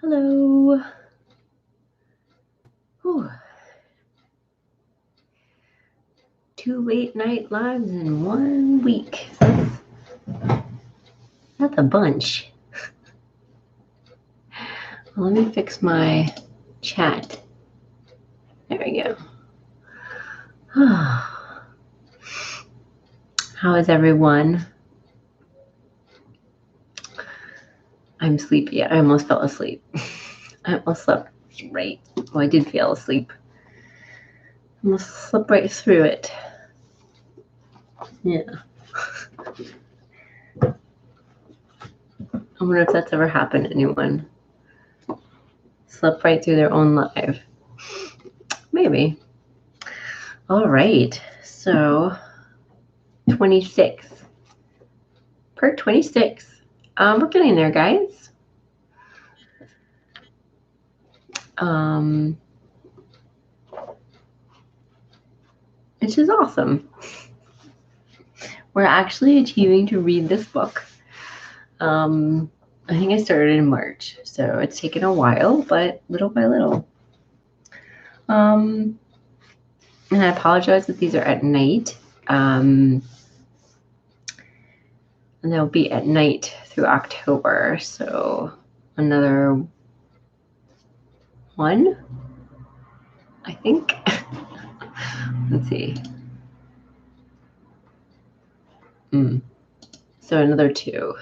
Hello. Whew. 2 late night lives in 1 week. That's a bunch. Well, let me fix my chat. There we go. How is everyone? I'm sleepy. I almost fell asleep. I almost slept right. Well, I did fall asleep. I almost slept right through it. Yeah. I wonder if that's ever happened to anyone. Slept right through their own live. Maybe. All right. So 26. Part 26. We're getting there, guys. Which is awesome. We're actually achieving to read this book. I think I started in March, so it's taken a while, but little by little. And I apologize that these are at night. And they'll be at night through October, so another one, I think. Let's see. So another 2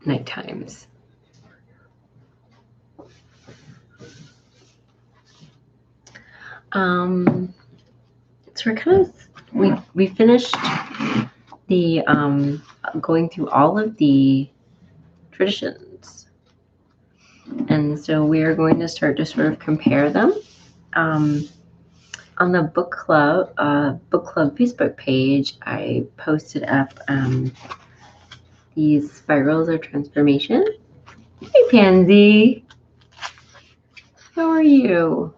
night times. So we're kind of we finished the going through all of the traditions, and so we are going to start to sort of compare them. On the book club Facebook page, I posted up these spirals of transformation. Hey, Pansy. How are you?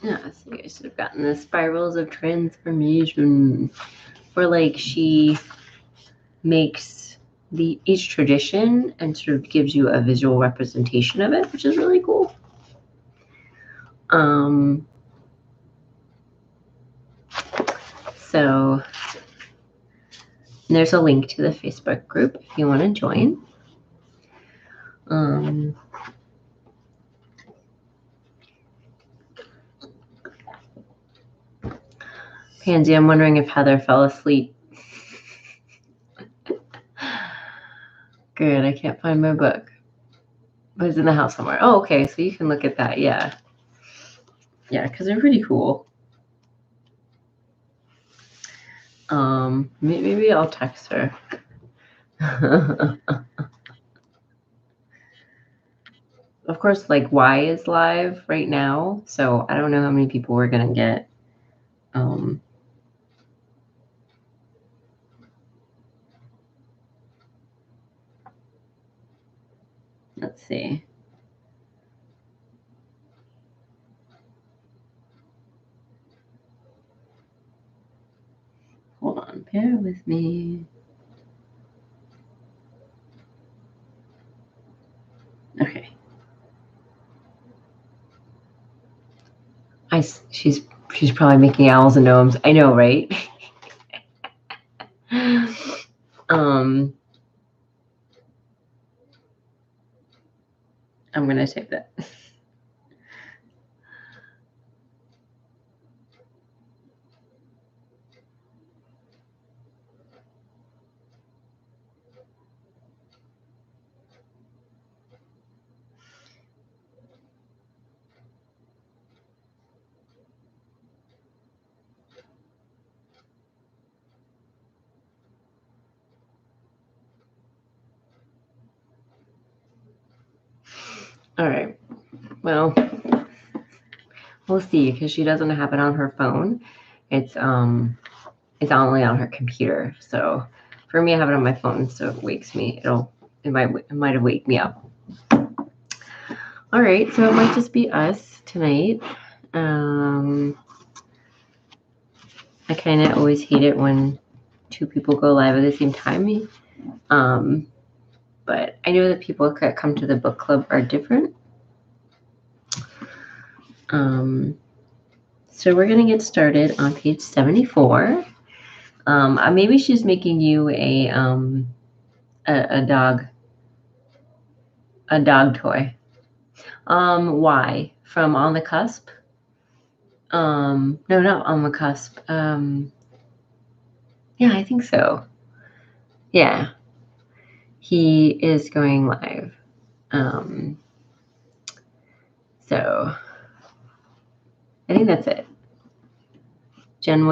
Yeah, so you guys should have gotten the spirals of transformation, where like she makes each tradition and sort of gives you a visual representation of it, which is really cool. So there's a link to the Facebook group if you want to join. Pansy, I'm wondering if Heather fell asleep. Good, I can't find my book. But it's in the house somewhere. Oh, okay, so you can look at that, yeah. Yeah, because they're pretty cool. Maybe I'll text her. Of course, like Y is live right now, so I don't know how many people we're gonna get. Let's see. Hold on, bear with me. Okay. She's probably making owls and gnomes. I know, right? I'm gonna type that. All right. Well, we'll see because she doesn't have it on her phone. It's only on her computer. So for me, I have it on my phone, so it wakes me. It might have waked me up. All right, so it might just be us tonight. I kind of always hate it when two people go live at the same time. But I know that people that come to the book club are different. So we're going to get started on page 74. Maybe she's making you a dog toy. Why? From On the Cusp? No, not On the Cusp. Yeah, I think so. Yeah. He is going live. So I think that's it. Jen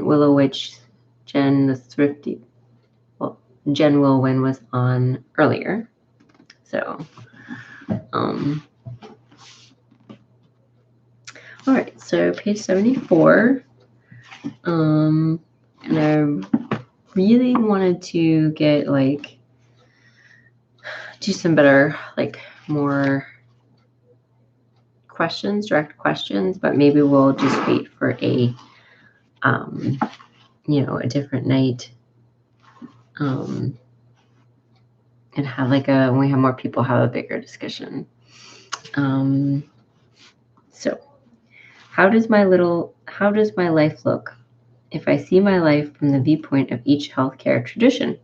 Willow Witch, Jen the Thrifty. Well, Jen Wilwin was on earlier. So, all right. So page 74. And I really wanted to get do some better, more questions, direct questions, but maybe we'll just wait for a different night, and have when we have more people, have a bigger discussion. So how does my life look if I see my life from the viewpoint of each healthcare tradition?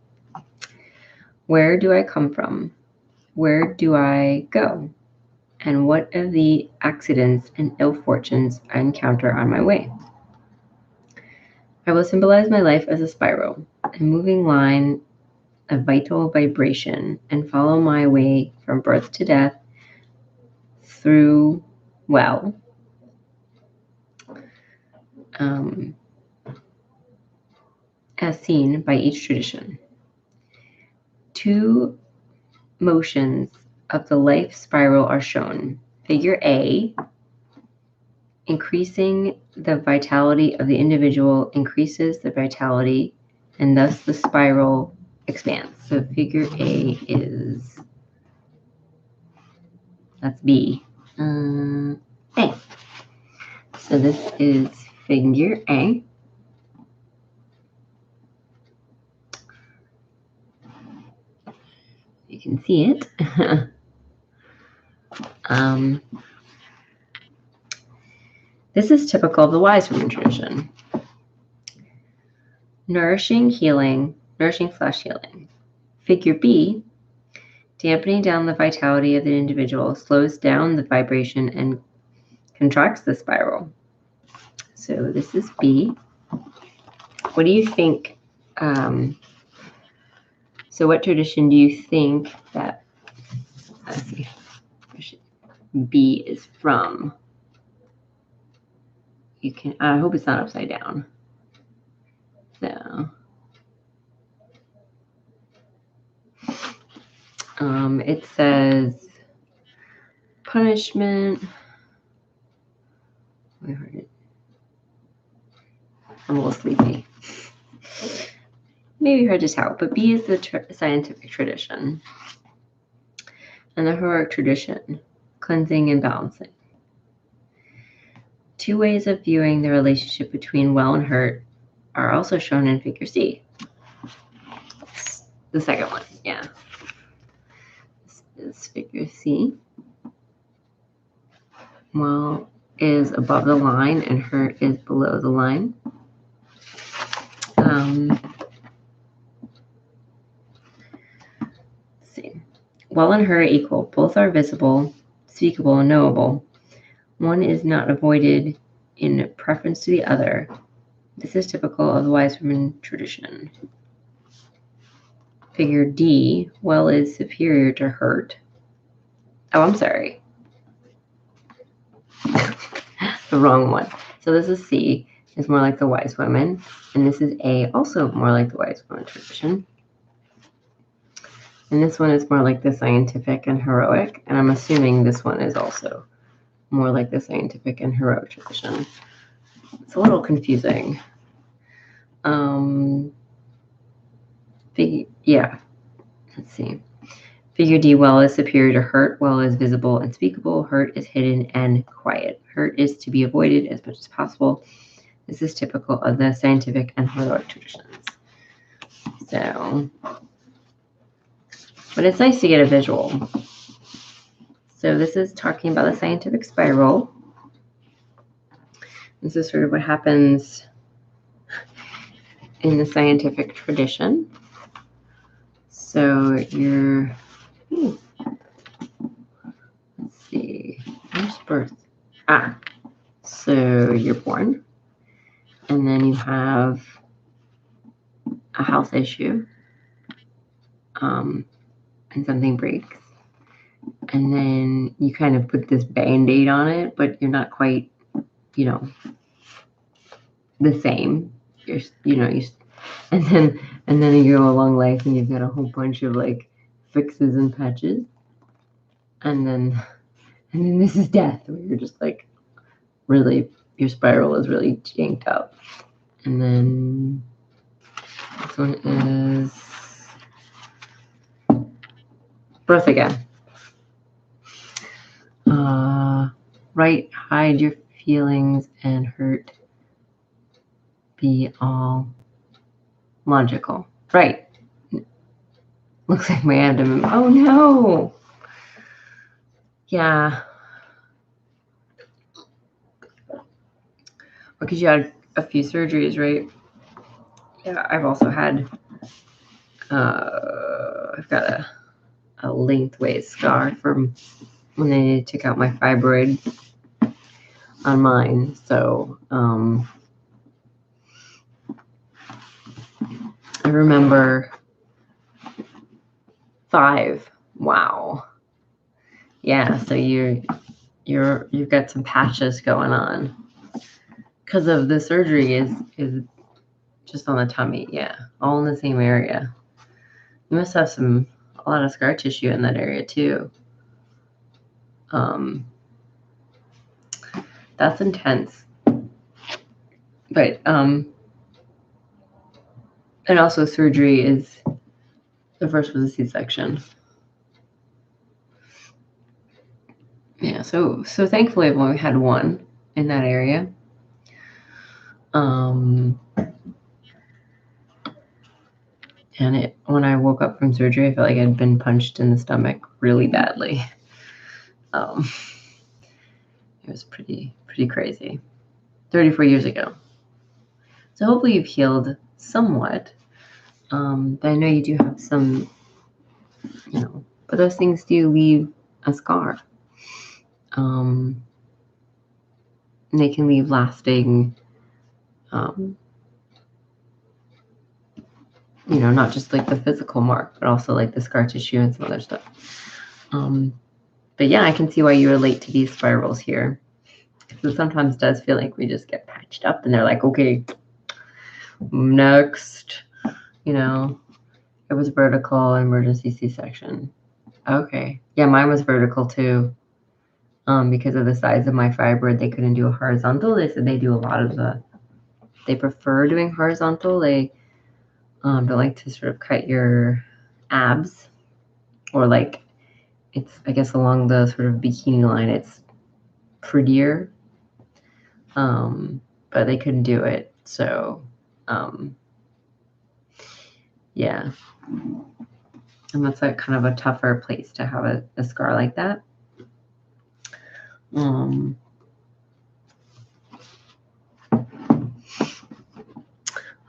Where do I come from? Where do I go? And what of the accidents and ill fortunes I encounter on my way? I will symbolize my life as a spiral, a moving line of vital vibration, and follow my way from birth to death through, as seen by each tradition. Two motions of the life spiral are shown. Figure A, increasing the vitality of the individual increases the vitality, and thus the spiral expands. So figure A that's B. A. So this is figure A. You can see it. This is typical of the wise woman tradition. Nourishing slash healing. Figure B, dampening down the vitality of the individual, slows down the vibration and contracts the spiral. So this is B. What do you think? So what tradition do you think that B is from? I hope it's not upside down. So it says punishment. I heard it. I'm a little sleepy. Maybe hard to tell, but B is the scientific tradition. And the heroic tradition, cleansing and balancing. Two ways of viewing the relationship between well and hurt are also shown in figure C. The second one, yeah. This is figure C. Well is above the line and hurt is below the line. Let's see. Well and hurt are equal. Both are visible, speakable, and knowable. One is not avoided in preference to the other. This is typical of the wise woman tradition. Figure D, well is superior to hurt. Oh, I'm sorry. The wrong one. So this is C, is more like the wise woman. And this is A, also more like the wise woman tradition. And this one is more like the scientific and heroic. And I'm assuming this one is also more like the scientific and heroic tradition. It's a little confusing. Let's see. Figure D, well is superior to hurt. Well is visible and speakable. Hurt is hidden and quiet. Hurt is to be avoided as much as possible. This is typical of the scientific and heroic traditions. So, but it's nice to get a visual. So this is talking about the scientific spiral. This is sort of what happens in the scientific tradition. So you're, let's see, where's birth? So you're born, and then you have a health issue, and something breaks, and then you kind of put this Band-Aid on it, but you're not quite, the same. And then you go along life and you've got a whole bunch of like fixes and patches, and then this is death, where you're just like really, your spiral is really janked up. And then this one is birth again. Right, hide your feelings and hurt. Be all logical. Right. Looks like my abdomen. Oh no. Yeah. Because you had a few surgeries, right? Yeah, I've also had, I've got a lengthways scar from when they took out my fibroid on mine. So I remember 5. Wow. Yeah, so you've got some patches going on because of the surgery is just on the tummy. Yeah, all in the same area. You must have a lot of scar tissue in that area too. That's intense. But and also surgery is, the first was a C-section. Yeah, so thankfully I've only had one in that area. And when I woke up from surgery, I felt like I'd been punched in the stomach really badly. It was pretty crazy. 34 years ago. So hopefully you've healed somewhat. But I know you do have some, but those things do leave a scar. And they can leave lasting, not just like the physical mark, but also like the scar tissue and some other stuff. But yeah, I can see why you relate to these spirals here. Because it sometimes does feel like we just get patched up and they're like, okay, next, it was vertical, emergency C-section. Okay. Yeah, mine was vertical too. Because of the size of my fibroid, they couldn't do a horizontal. They said they do a lot of they prefer doing horizontal. They don't like to sort of cut your abs, or like, it's, I guess, along the sort of bikini line, it's prettier. But they couldn't do it. So, yeah. And that's like kind of a tougher place to have a scar like that.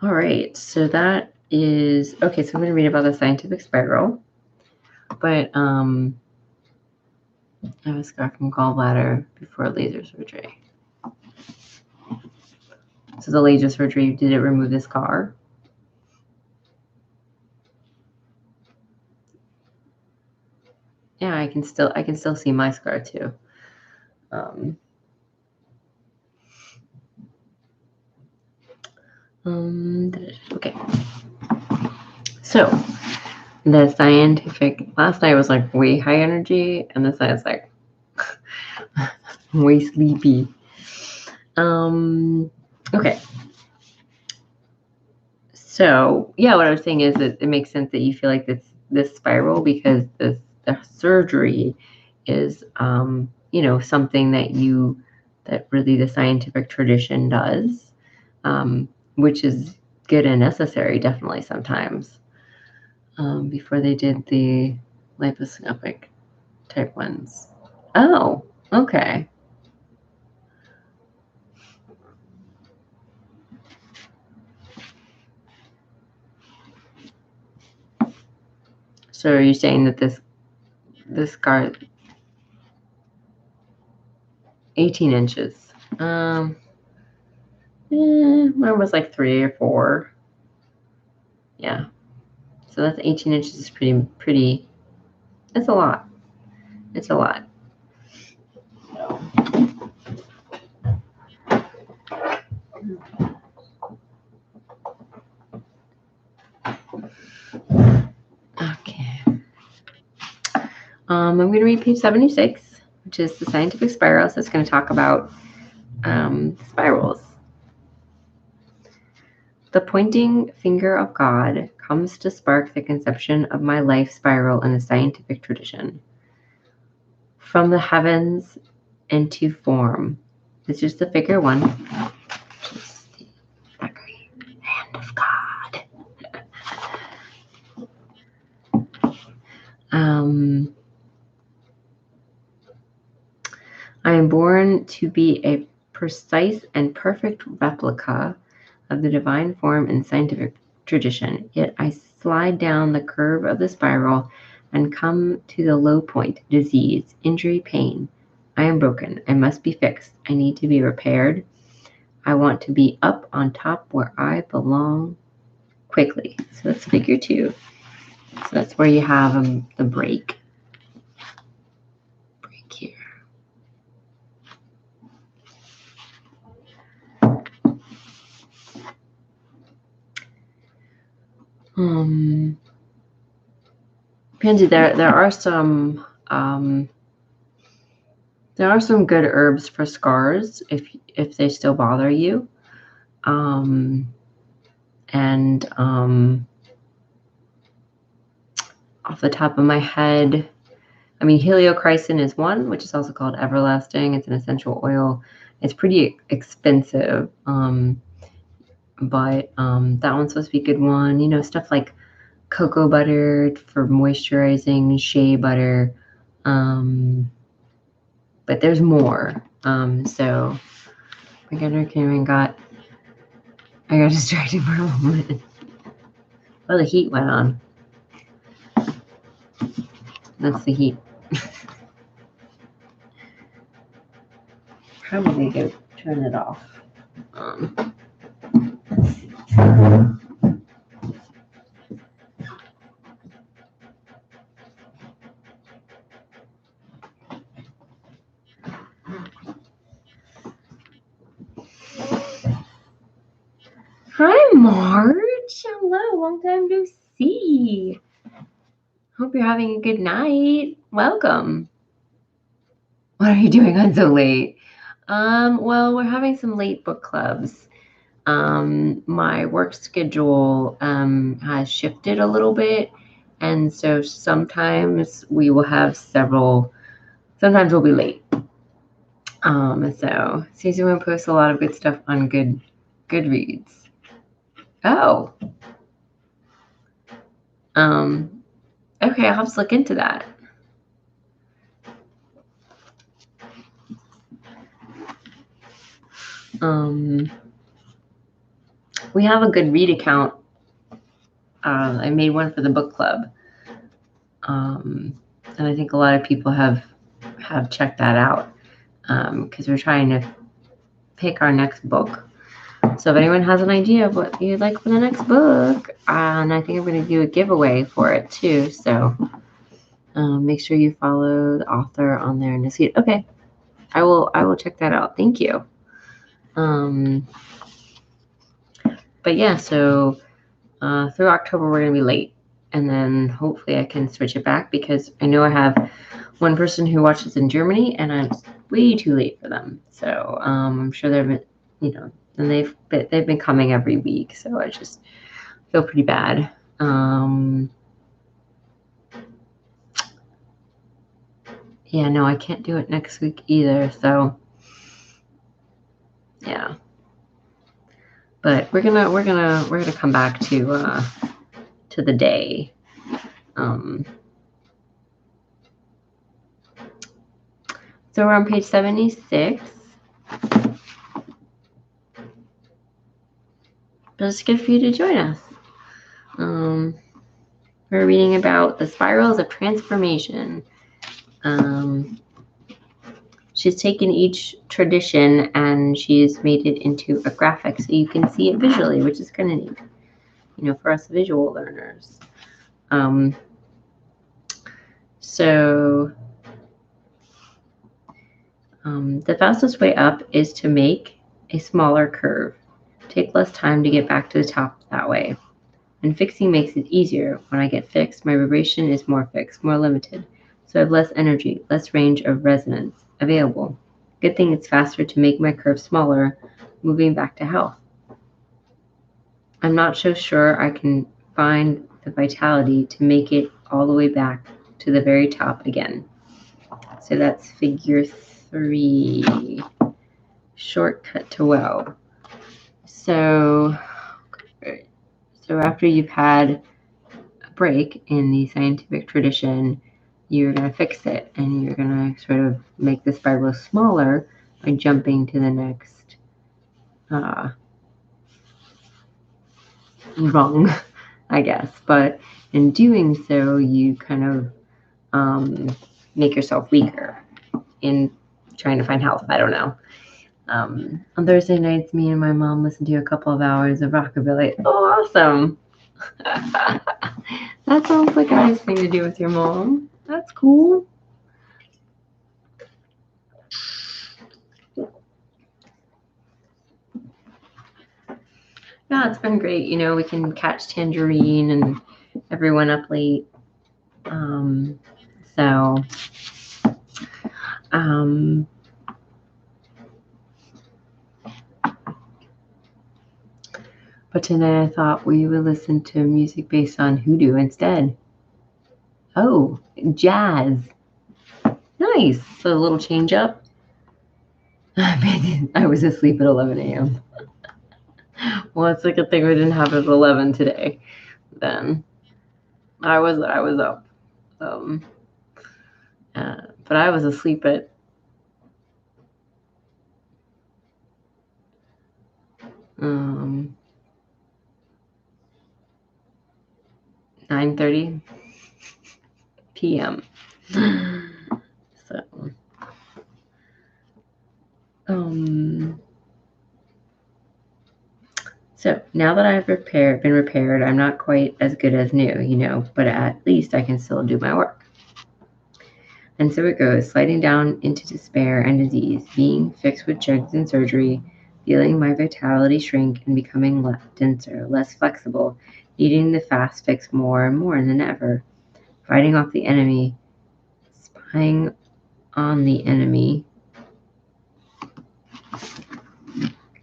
All right, so that is, okay, so I'm going to read about the scientific spiral. But I have a scar from gallbladder before laser surgery. So the laser surgery, did it remove the scar? Yeah, I can still see my scar too. Okay. So the scientific, last night was like way high energy, and this night's like way sleepy. Okay. So yeah, what I was saying is that it makes sense that you feel like this spiral, because the surgery is something that really the scientific tradition does. which is good and necessary, definitely sometimes, before they did the laparoscopic type ones. Oh, okay. So are you saying that this scar 18 inches? Mine was like 3 or 4. Yeah. So that's 18 inches is pretty. It's a lot. It's a lot. Okay. I'm going to read page 76, which is the scientific spiral. So it's going to talk about spirals. The pointing finger of God comes to spark the conception of my life spiral in the scientific tradition. From the heavens into form. This is the figure 1, which is the great hand of God. I am born to be a precise and perfect replica of the divine form in scientific tradition, yet I slide down the curve of the spiral and come to the low point, disease, injury, pain. I am broken. I must be fixed. I need to be repaired. I want to be up on top where I belong quickly. So that's figure 2. So that's where you have the break here. Pansy, there are some good herbs for scars if they still bother you. Off the top of my head, I mean, heliochrysum is one, which is also called everlasting. It's an essential oil. It's pretty expensive, but that one's supposed to be a good one. You know, stuff like cocoa butter for moisturizing, shea butter, but there's more. So I got distracted for a moment. Oh, the heat went on. That's the heat. Probably go turn it off. Hi, Marge. Hello, long time no see. Hope you're having a good night. Welcome. What are you doing on so late? Well, we're having some late book clubs. My work schedule has shifted a little bit, and so sometimes we will have several. Sometimes we'll be late. So Susun posts a lot of good stuff on Goodreads. Oh. Okay, I'll have to look into that. We have a Goodread account. I made one for the book club. And I think a lot of people have checked that out because we're trying to pick our next book. So if anyone has an idea of what you'd like for the next book, and I think I'm going to do a giveaway for it too. So make sure you follow the author on there and to see it. Okay, I will check that out. Thank you. But yeah, so through October we're going to be late, and then hopefully I can switch it back because I know I have one person who watches in Germany, and I'm way too late for them. So I'm sure they've been, and they've been coming every week. So I just feel pretty bad. Yeah, no, I can't do it next week either. So yeah. But we're gonna come back to the day. So we're on page 76. But it's good for you to join us. We're reading about the spirals of transformation. She's taken each tradition and she's made it into a graphic so you can see it visually, which is kind of neat, for us visual learners. The fastest way up is to make a smaller curve. Take less time to get back to the top that way. And fixing makes it easier. When I get fixed, my vibration is more fixed, more limited. So I have less energy, less range of resonance available. Good thing it's faster to make my curve smaller, moving back to health. I'm not so sure I can find the vitality to make it all the way back to the very top again. So that's figure 3, shortcut to wow. So after you've had a break in the scientific tradition, you're going to fix it and you're going to sort of make the spiral smaller by jumping to the next rung, I guess. But in doing so, you kind of make yourself weaker in trying to find health. I don't know. On Thursday nights, me and my mom listen to a couple of hours of rockabilly. Oh, awesome. That sounds like a nice thing to do with your mom. That's cool. Yeah, it's been great. We can catch Tangerine and everyone up late. But today I thought we would listen to music based on hoodoo instead. Oh, jazz. Nice. So a little change up. I was asleep at 11 a.m. Well, it's a good thing we didn't have it at 11 today. Then I was up. But I was asleep at 9:30 p.m. So now that I've been repaired, I'm not quite as good as new, but at least I can still do my work. And so it goes, sliding down into despair and disease, being fixed with jugs and surgery, feeling my vitality shrink and becoming denser, less flexible, needing the fast fix more and more than ever, fighting off the enemy, spying on the enemy,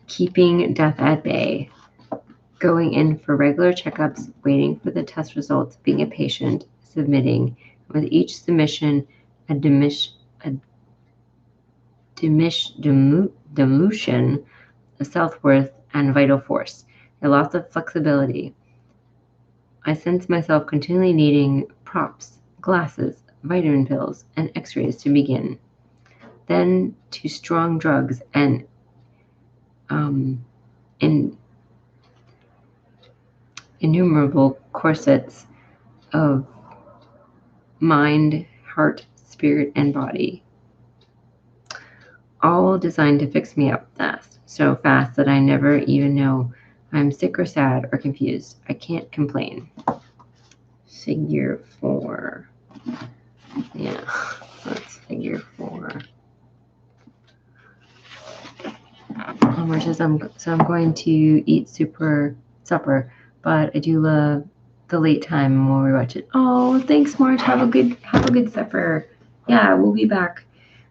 keeping death at bay, going in for regular checkups, waiting for the test results, being a patient, submitting, with each submission a dilution of self-worth and vital force, a loss of flexibility. I sense myself continually needing props, glasses, vitamin pills, and x-rays to begin. Then to strong drugs and innumerable corsets of mind, heart, spirit, and body, all designed to fix me up fast, so fast that I never even know I'm sick or sad or confused. I can't complain. Figure 4. Yeah, that's figure 4. I'm going to eat supper, but I do love the late time when we watch it. Oh, thanks, Marge. Have a good supper. Yeah, we'll be back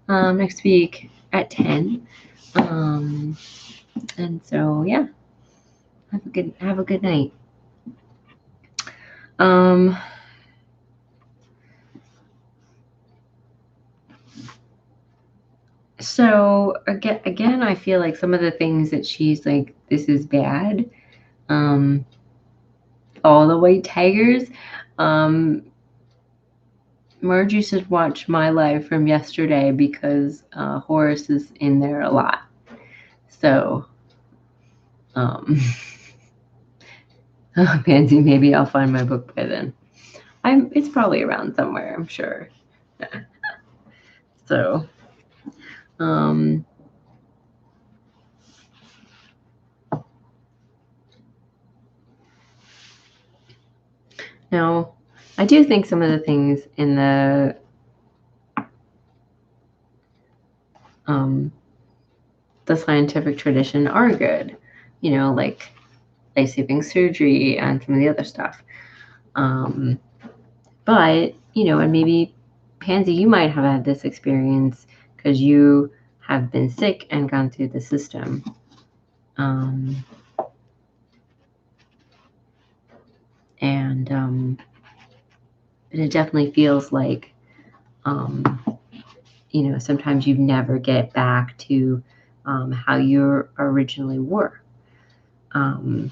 next week at 10. And so yeah, have a good night. So again, I feel like some of the things that she's like, this is bad. All the white tigers. Margie should watch my live from yesterday because Horace is in there a lot. So, Pansy, maybe I'll find my book by then. It's probably around somewhere, I'm sure. So, now, I do think some of the things in the scientific tradition are good, you know, like life-saving surgery and some of the other stuff. But, you know, and maybe Pansy, you might have had this experience because you have been sick and gone through the system. And it definitely feels like, you know, sometimes you never get back to how you originally were. And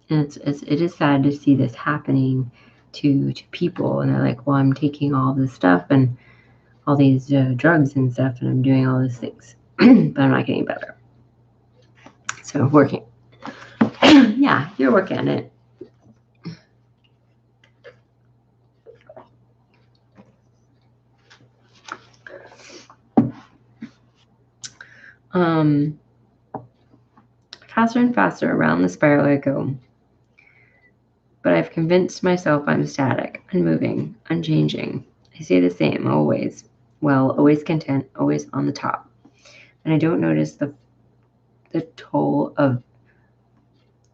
it is sad to see this happening to people, and they're like, well, I'm taking all this stuff and all these drugs and stuff, and I'm doing all these things, but I'm not getting better. So working. Yeah, you're working on it. Faster and faster around the spiral I go. But I've convinced myself I'm static, unmoving, unchanging. I stay the same, always. Well, always content, always on the top. And I don't notice the toll of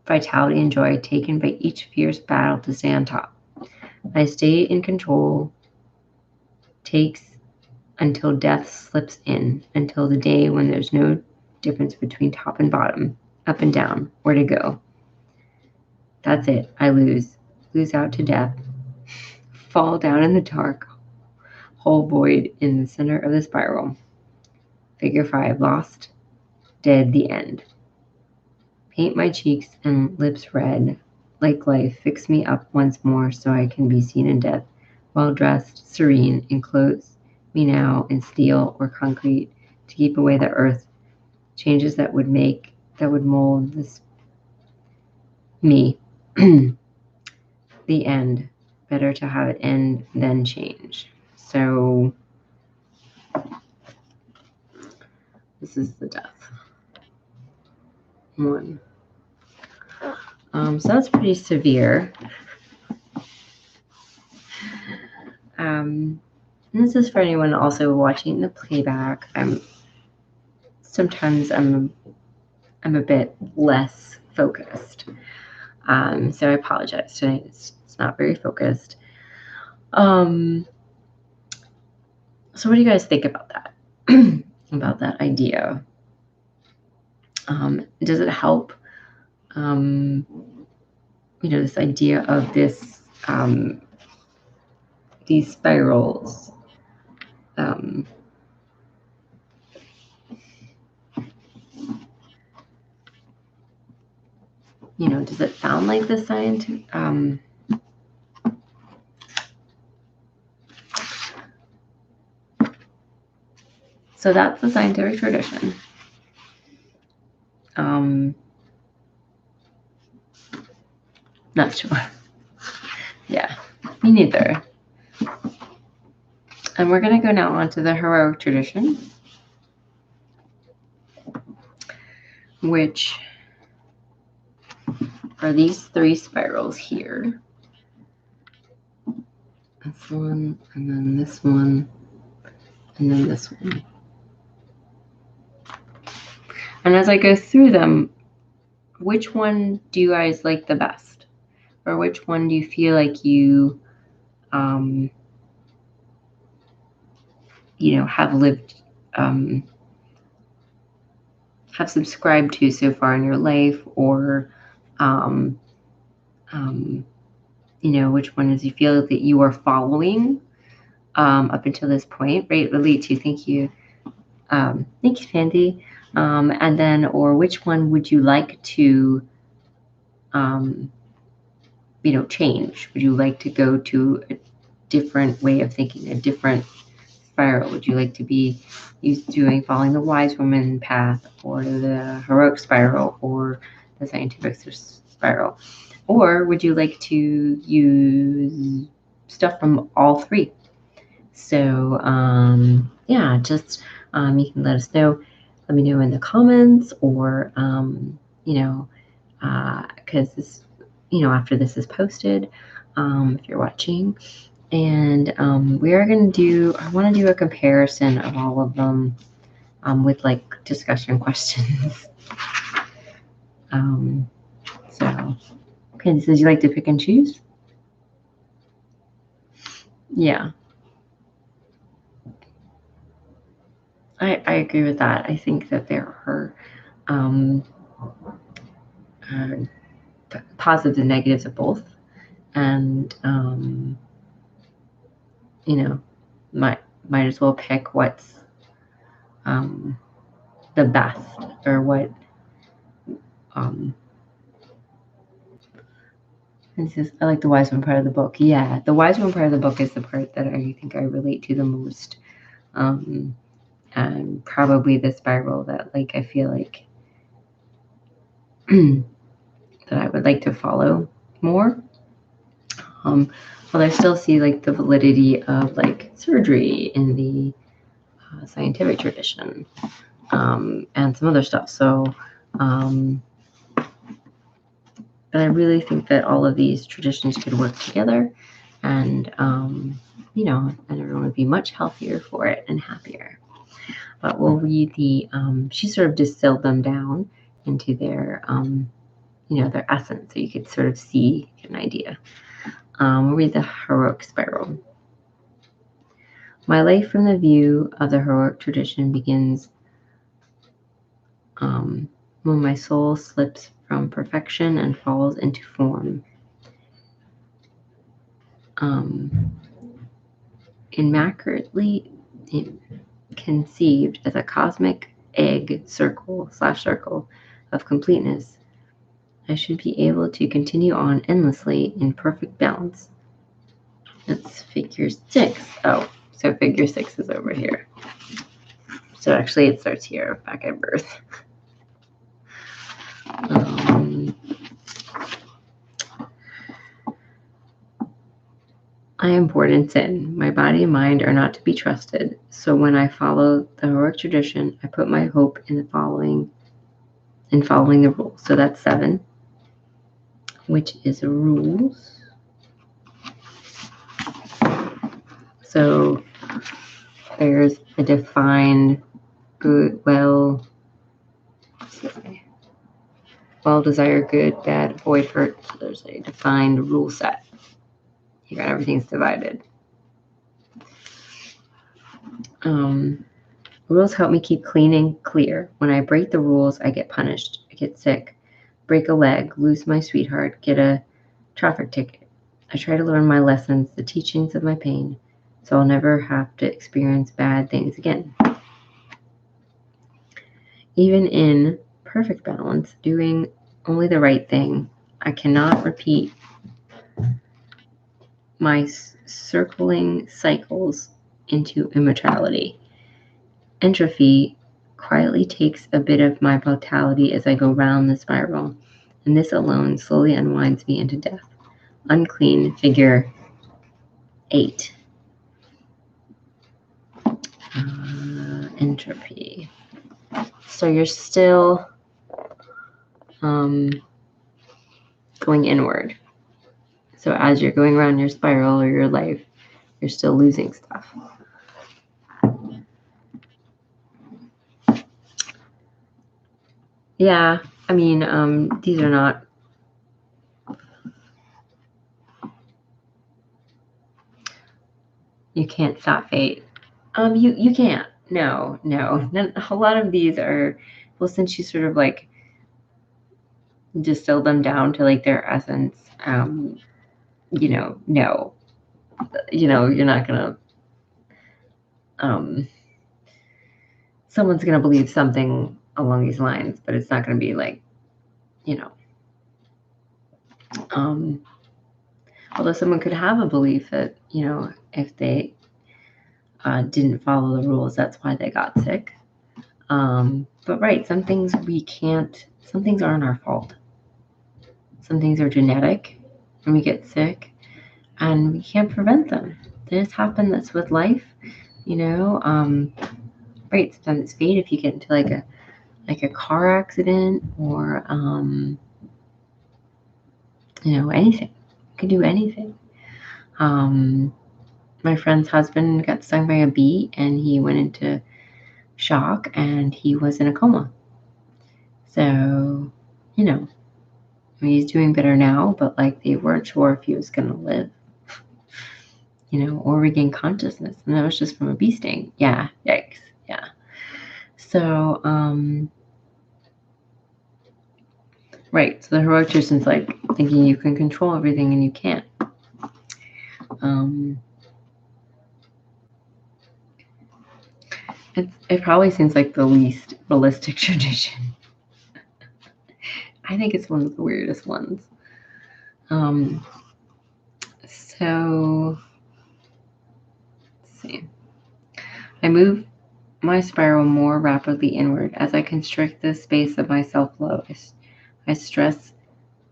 vitality and joy taken by each fierce battle to stay on top. I stay in control, takes until death slips in, until the day when there's no difference between top and bottom, up and down, where to go. That's it. I lose out to death, fall down in the dark, whole void in the center of the spiral. Figure 5, lost, dead, the end. Paint my cheeks and lips red, like life, fix me up once more so I can be seen in death, well dressed, serene, enclose me now in steel or concrete to keep away the earth, changes that would mold this me. The end. Better to have it end than change. So this is the death one. So that's pretty severe. And this is for anyone also watching the playback. Sometimes I'm a bit less focused. So I apologize today. It's not very focused. So what do you guys think about that? About that idea? Does it help? You know, this idea of these spirals. You know, does it sound like the science? So that's the scientific tradition. Not sure. Yeah, me neither. And we're going to go now on to the heroic tradition, which are these 3 spirals here. This one, and then this one, and then this one. And as I go through them, which one do you guys like the best? Or which one do you feel like you you know, have lived, have subscribed to so far in your life, or, you know, which one is you feel that you are following, up until this point, right, relate to? Thank you. Thanks, Pandy. And then, or which one would you like to, change? Would you like to go to a different way of thinking, a different spiral? Would you like to be following the wise woman path, or the heroic spiral, or the scientific spiral? Or would you like to use stuff from all three? So yeah, just you can let us know. Let me know in the comments, or because this, after this is posted, if you're watching. And we are going to do, I want to do a comparison of all of them with like discussion questions. So, okay, so would you like to pick and choose? Yeah. I agree with that. I think that there are positives and negatives of both. And, might as well pick what's the best, or what I like the wise one part of the book. Yeah, the wise one part of the book is the part that I think I relate to the most. And probably the spiral that like I feel like that I would like to follow more. But I still see like the validity of like surgery in the scientific tradition, and some other stuff. So, but I really think that all of these traditions could work together, and and everyone would be much healthier for it and happier. But we'll read the. She sort of distilled them down into their their essence, so you could sort of get an idea. We'll read the heroic spiral. My life from the view of the heroic tradition begins when my soul slips from perfection and falls into form. Immaculately conceived as a cosmic egg circle of completeness, I should be able to continue on endlessly in perfect balance. That's figure 6. Oh, so figure 6 is over here. So actually it starts here, back at birth. I am born in sin. My body and mind are not to be trusted. So when I follow the heroic tradition, I put my hope in following the rules. So that's 7, which is rules. So there's a defined good, desire good, bad, avoid hurt. So there's a defined rule set. Here, everything's divided. Rules help me keep clean and clear. When I break the rules, I get punished. I get sick, break a leg, lose my sweetheart, get a traffic ticket. I try to learn my lessons, the teachings of my pain, so I'll never have to experience bad things again. Even in perfect balance, doing only the right thing, I cannot repeat my circling cycles into immortality. Entropy quietly takes a bit of my vitality as I go round the spiral, and this alone slowly unwinds me into death. Unclean, figure 8. Entropy. So you're still going inward. So as you're going around your spiral or your life, you're still losing stuff. Yeah, I mean, these are not. You can't stop fate. You can't. No. A lot of these are, well, since you sort of like distill them down to like their essence, no. You're not gonna someone's going to believe something along these lines, but it's not going to be like, although someone could have a belief that, if they didn't follow the rules, that's why they got sick. But right, some things aren't our fault. Some things are genetic and we get sick and we can't prevent them. They just happen. That's with life, right. Sometimes it's fate if you get into like a car accident or, anything. You can do anything. My friend's husband got stung by a bee and he went into shock and he was in a coma. So, he's doing better now, but like they weren't sure if he was going to live, or regain consciousness. And that was just from a bee sting. Yeah. Yikes. Yeah. So, right. So the heroic tradition's like thinking you can control everything and you can't. It probably seems like the least realistic tradition. I think it's one of the weirdest ones. So let's see. I move my spiral more rapidly inward as I constrict the space of my self-love. I stress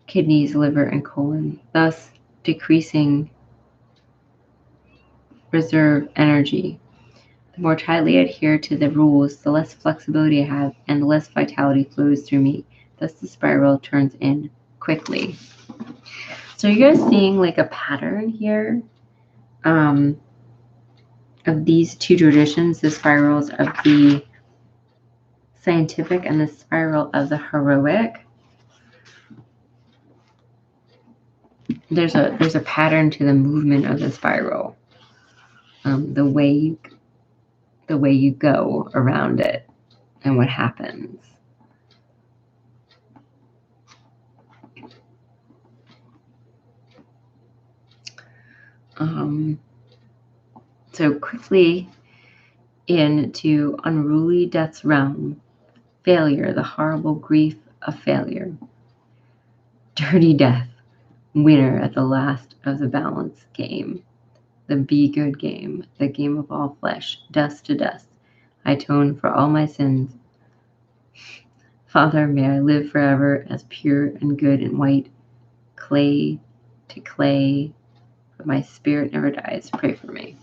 kidneys, liver, and colon, thus decreasing reserve energy. The more tightly I adhere to the rules, the less flexibility I have and the less vitality flows through me. Thus the spiral turns in quickly. So you guys seeing like a pattern here of these two traditions, the spirals of the scientific and the spiral of the heroic? There's a pattern to the movement of the spiral. The way you go around it and what happens. So quickly into unruly death's realm, failure, the horrible grief of failure, dirty death, winner at the last of the balance game, the be good game, the game of all flesh, dust to dust. I atone for all my sins. Father, may I live forever as pure and good and white, clay to clay, but my spirit never dies. Pray for me.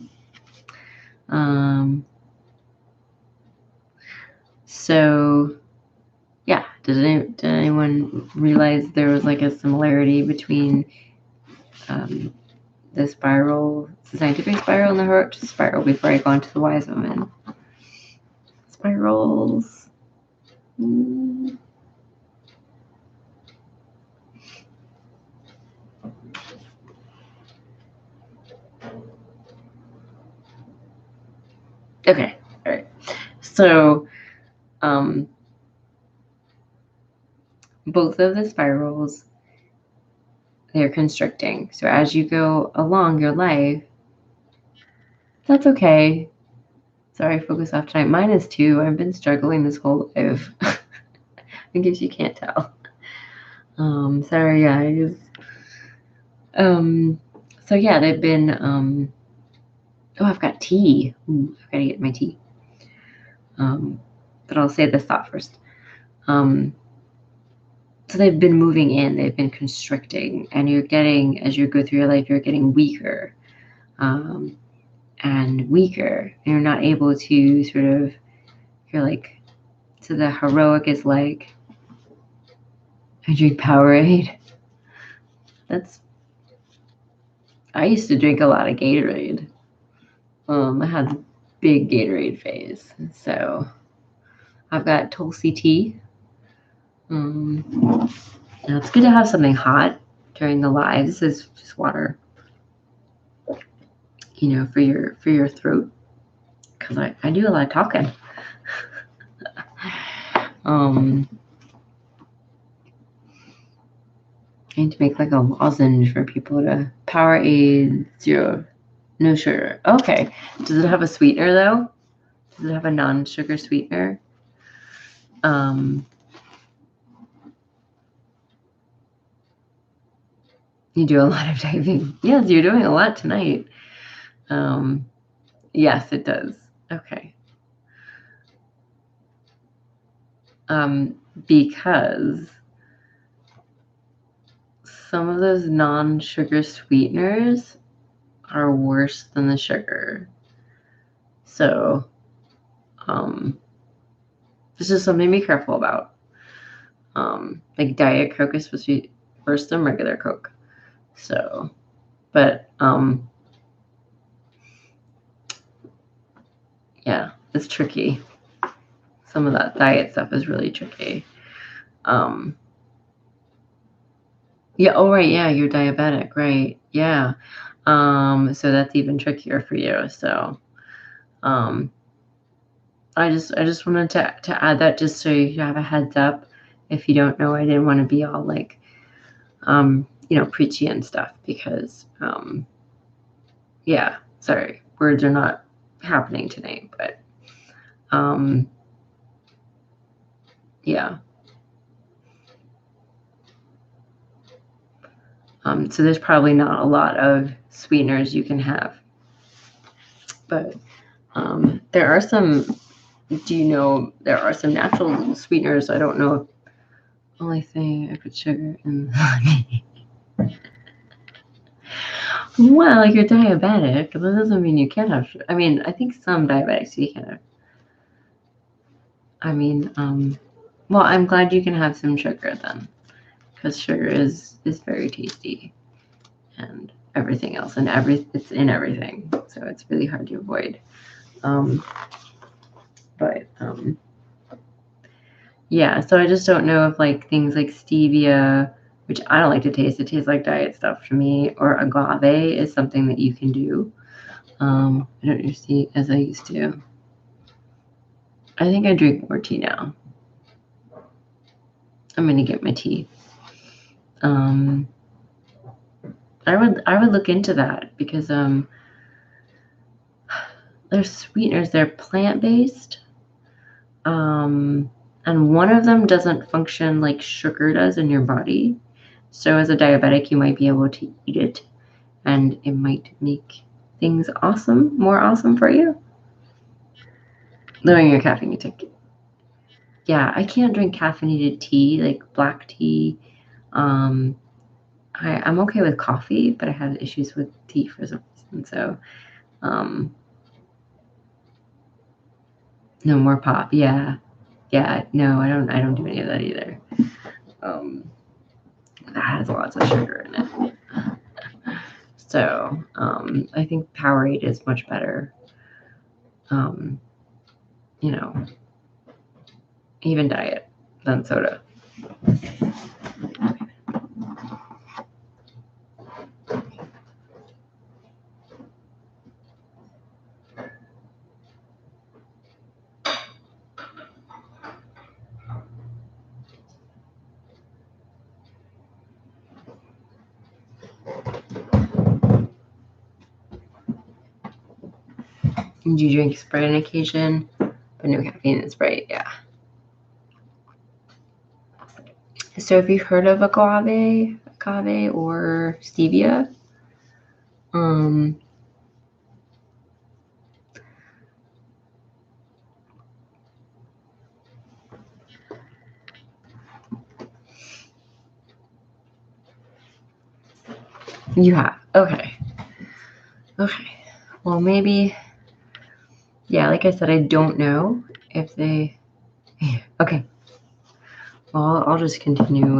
So, yeah, did anyone realize there was like a similarity between the spiral, the scientific spiral, and the heroic spiral before I go on to the wise woman? Spirals. Okay, all right. So, both of the spirals, they're constricting. So as you go along your life, that's okay. Sorry, focus off tonight. Mine is too. I've been struggling this whole life. In case you can't tell. Sorry guys. So yeah, they've been I've got tea. Ooh, I've got to get my tea. But I'll say this thought first. So they've been moving in, they've been constricting, and you're getting, as you go through your life, you're getting weaker and weaker. And you're not able to sort of, you're like, so the heroic is like, I drink Powerade. I used to drink a lot of Gatorade. I had a big Gatorade phase. So I've got Tulsi tea. Now it's good to have something hot during the live. This is just water, for your throat, because I do a lot of talking. I need to make like a lozenge for people to Powerade 0 No sugar. Okay. Does it have a sweetener though? Does it have a non-sugar sweetener? You do a lot of typing. Yes, you're doing a lot tonight. Yes, it does. Okay. Because some of those non-sugar sweeteners are worse than the sugar. So, this is something to be careful about. Like Diet Coke is supposed to be worse than regular Coke. So, but, yeah, it's tricky. Some of that diet stuff is really tricky. Yeah. Oh, right. Yeah. You're diabetic. Right. Yeah. So that's even trickier for you. So, I just wanted to add that just so you have a heads up. If you don't know, I didn't want to be all like, preachy and stuff because, yeah, sorry, words are not happening tonight, but, yeah. So there's probably not a lot of sweeteners you can have, but, there are some, there are some natural sweeteners. I don't know if only thing I put sugar in the honey. Well, you're diabetic. That doesn't mean you can't have sugar. I mean, I think some diabetics you can have. I mean, well, I'm glad you can have some sugar then, because sugar is very tasty, and everything else, and it's in everything, so it's really hard to avoid. But yeah, so I just don't know if like things like stevia, which I don't like to taste. It tastes like diet stuff to me, or agave is something that you can do. I don't used to as I used to. I think I drink more tea now. I'm gonna get my tea. I would look into that because there's sweeteners. They're plant-based, and one of them doesn't function like sugar does in your body. So as a diabetic, you might be able to eat it, and it might make things more awesome for you. Lowering your caffeine intake. Yeah, I can't drink caffeinated tea, like black tea. I'm okay with coffee, but I have issues with tea for some reason. So, no more pop. Yeah, no, I don't do any of that either. That has lots of sugar in it. So, I think Powerade is much better. Even diet than soda. Do you drink Sprite on occasion? But no caffeine in Sprite, yeah. So have you heard of agave or stevia? You have. Okay. Well, maybe. Yeah, like I said, I don't know if they. Okay. Well, I'll just continue.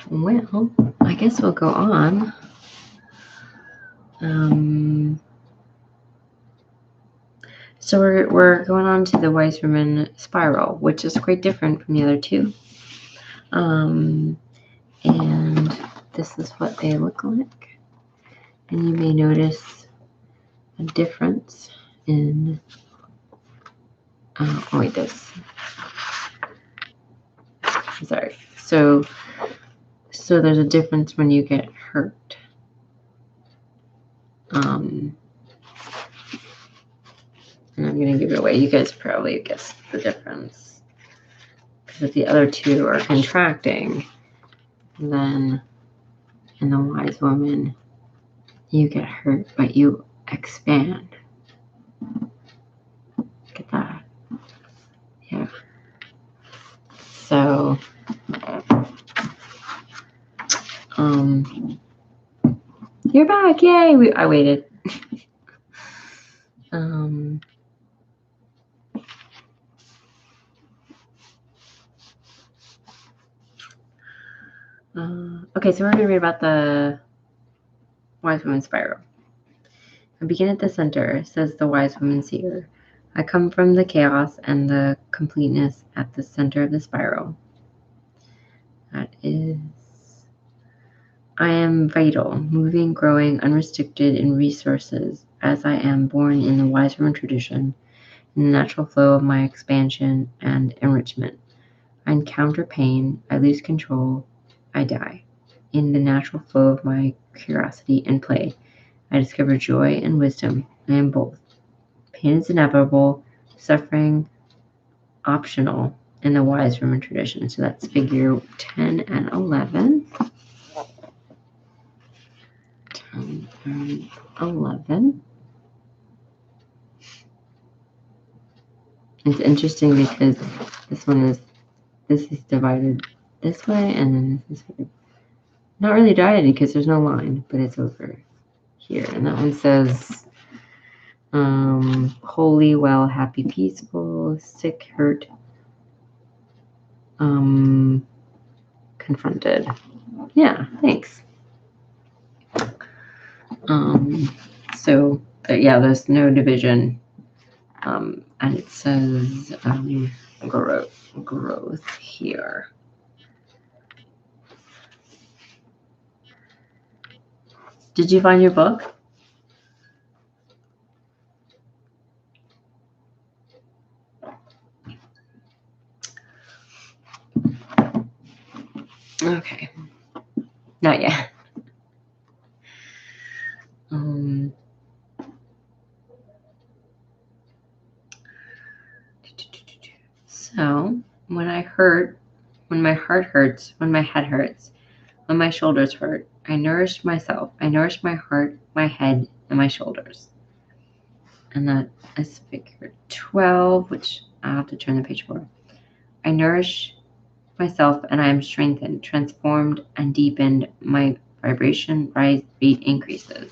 Well, I guess we'll go on. So we're going on to the Weissman spiral, which is quite different from the other two. And this is what they look like. And you may notice a difference in this. sorry. So there's a difference when you get hurt. And I'm going to give it away. You guys probably guess the difference. Because if the other two are contracting, then in the wise woman, you get hurt, but you expand. Look at that. Yeah. So, you're back. Yay. I waited. Okay, so we're going to read about the wise woman spiral. I begin at the center, says the wise woman seer. I come from the chaos and the completeness at the center of the spiral. That is, I am vital, moving, growing, unrestricted in resources, as I am born in the wise woman tradition, in the natural flow of my expansion and enrichment. I encounter pain, I lose control, I die. In the natural flow of my curiosity and play, I discover joy and wisdom. I am both. Pain is inevitable, suffering optional in the wise woman tradition. So that's figure 10 and 11. 10 and 11. It's interesting because this is divided this way, and then this is not really divided because there's no line, but it's over here. And that one says holy, well, happy, peaceful, sick, hurt, confronted. Yeah, thanks. So yeah, there's no division. And it says growth here. Did you find your book? Okay. Not yet. So when my heart hurts, when my head hurts, when my shoulders hurt, I nourish myself. I nourish my heart, my head, and my shoulders. And that is figure 12, which I'll have to turn the page for. I nourish myself and I am strengthened, transformed, and deepened. My vibration rate increases.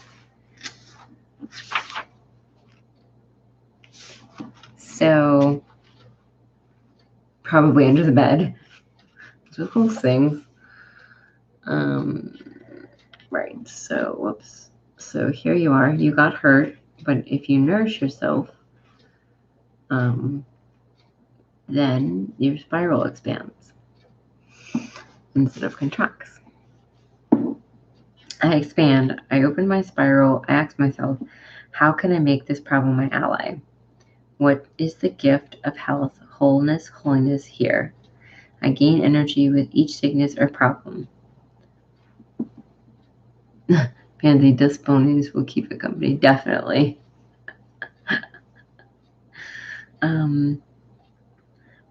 So probably under the bed. Just those things. Right. So whoops. So here you are. You got hurt, but if you nourish yourself, then your spiral expands instead of contracts. I expand. I open my spiral. I ask myself, how can I make this problem my ally? What is the gift of health, wholeness, holiness here? I gain energy with each sickness or problem. Pansy disc ponies will keep it company. Definitely. My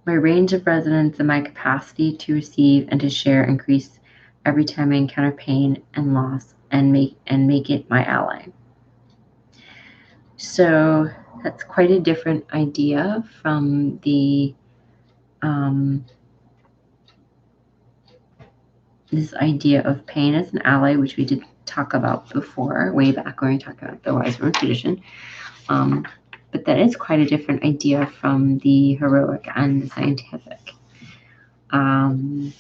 range of resonance and my capacity to receive and to share increase every time I encounter pain and loss and make it my ally. So that's quite a different idea from the this idea of pain as an ally, which we did talk about before, way back when we talked about the wise woman tradition. But that is quite a different idea from the heroic and the scientific. And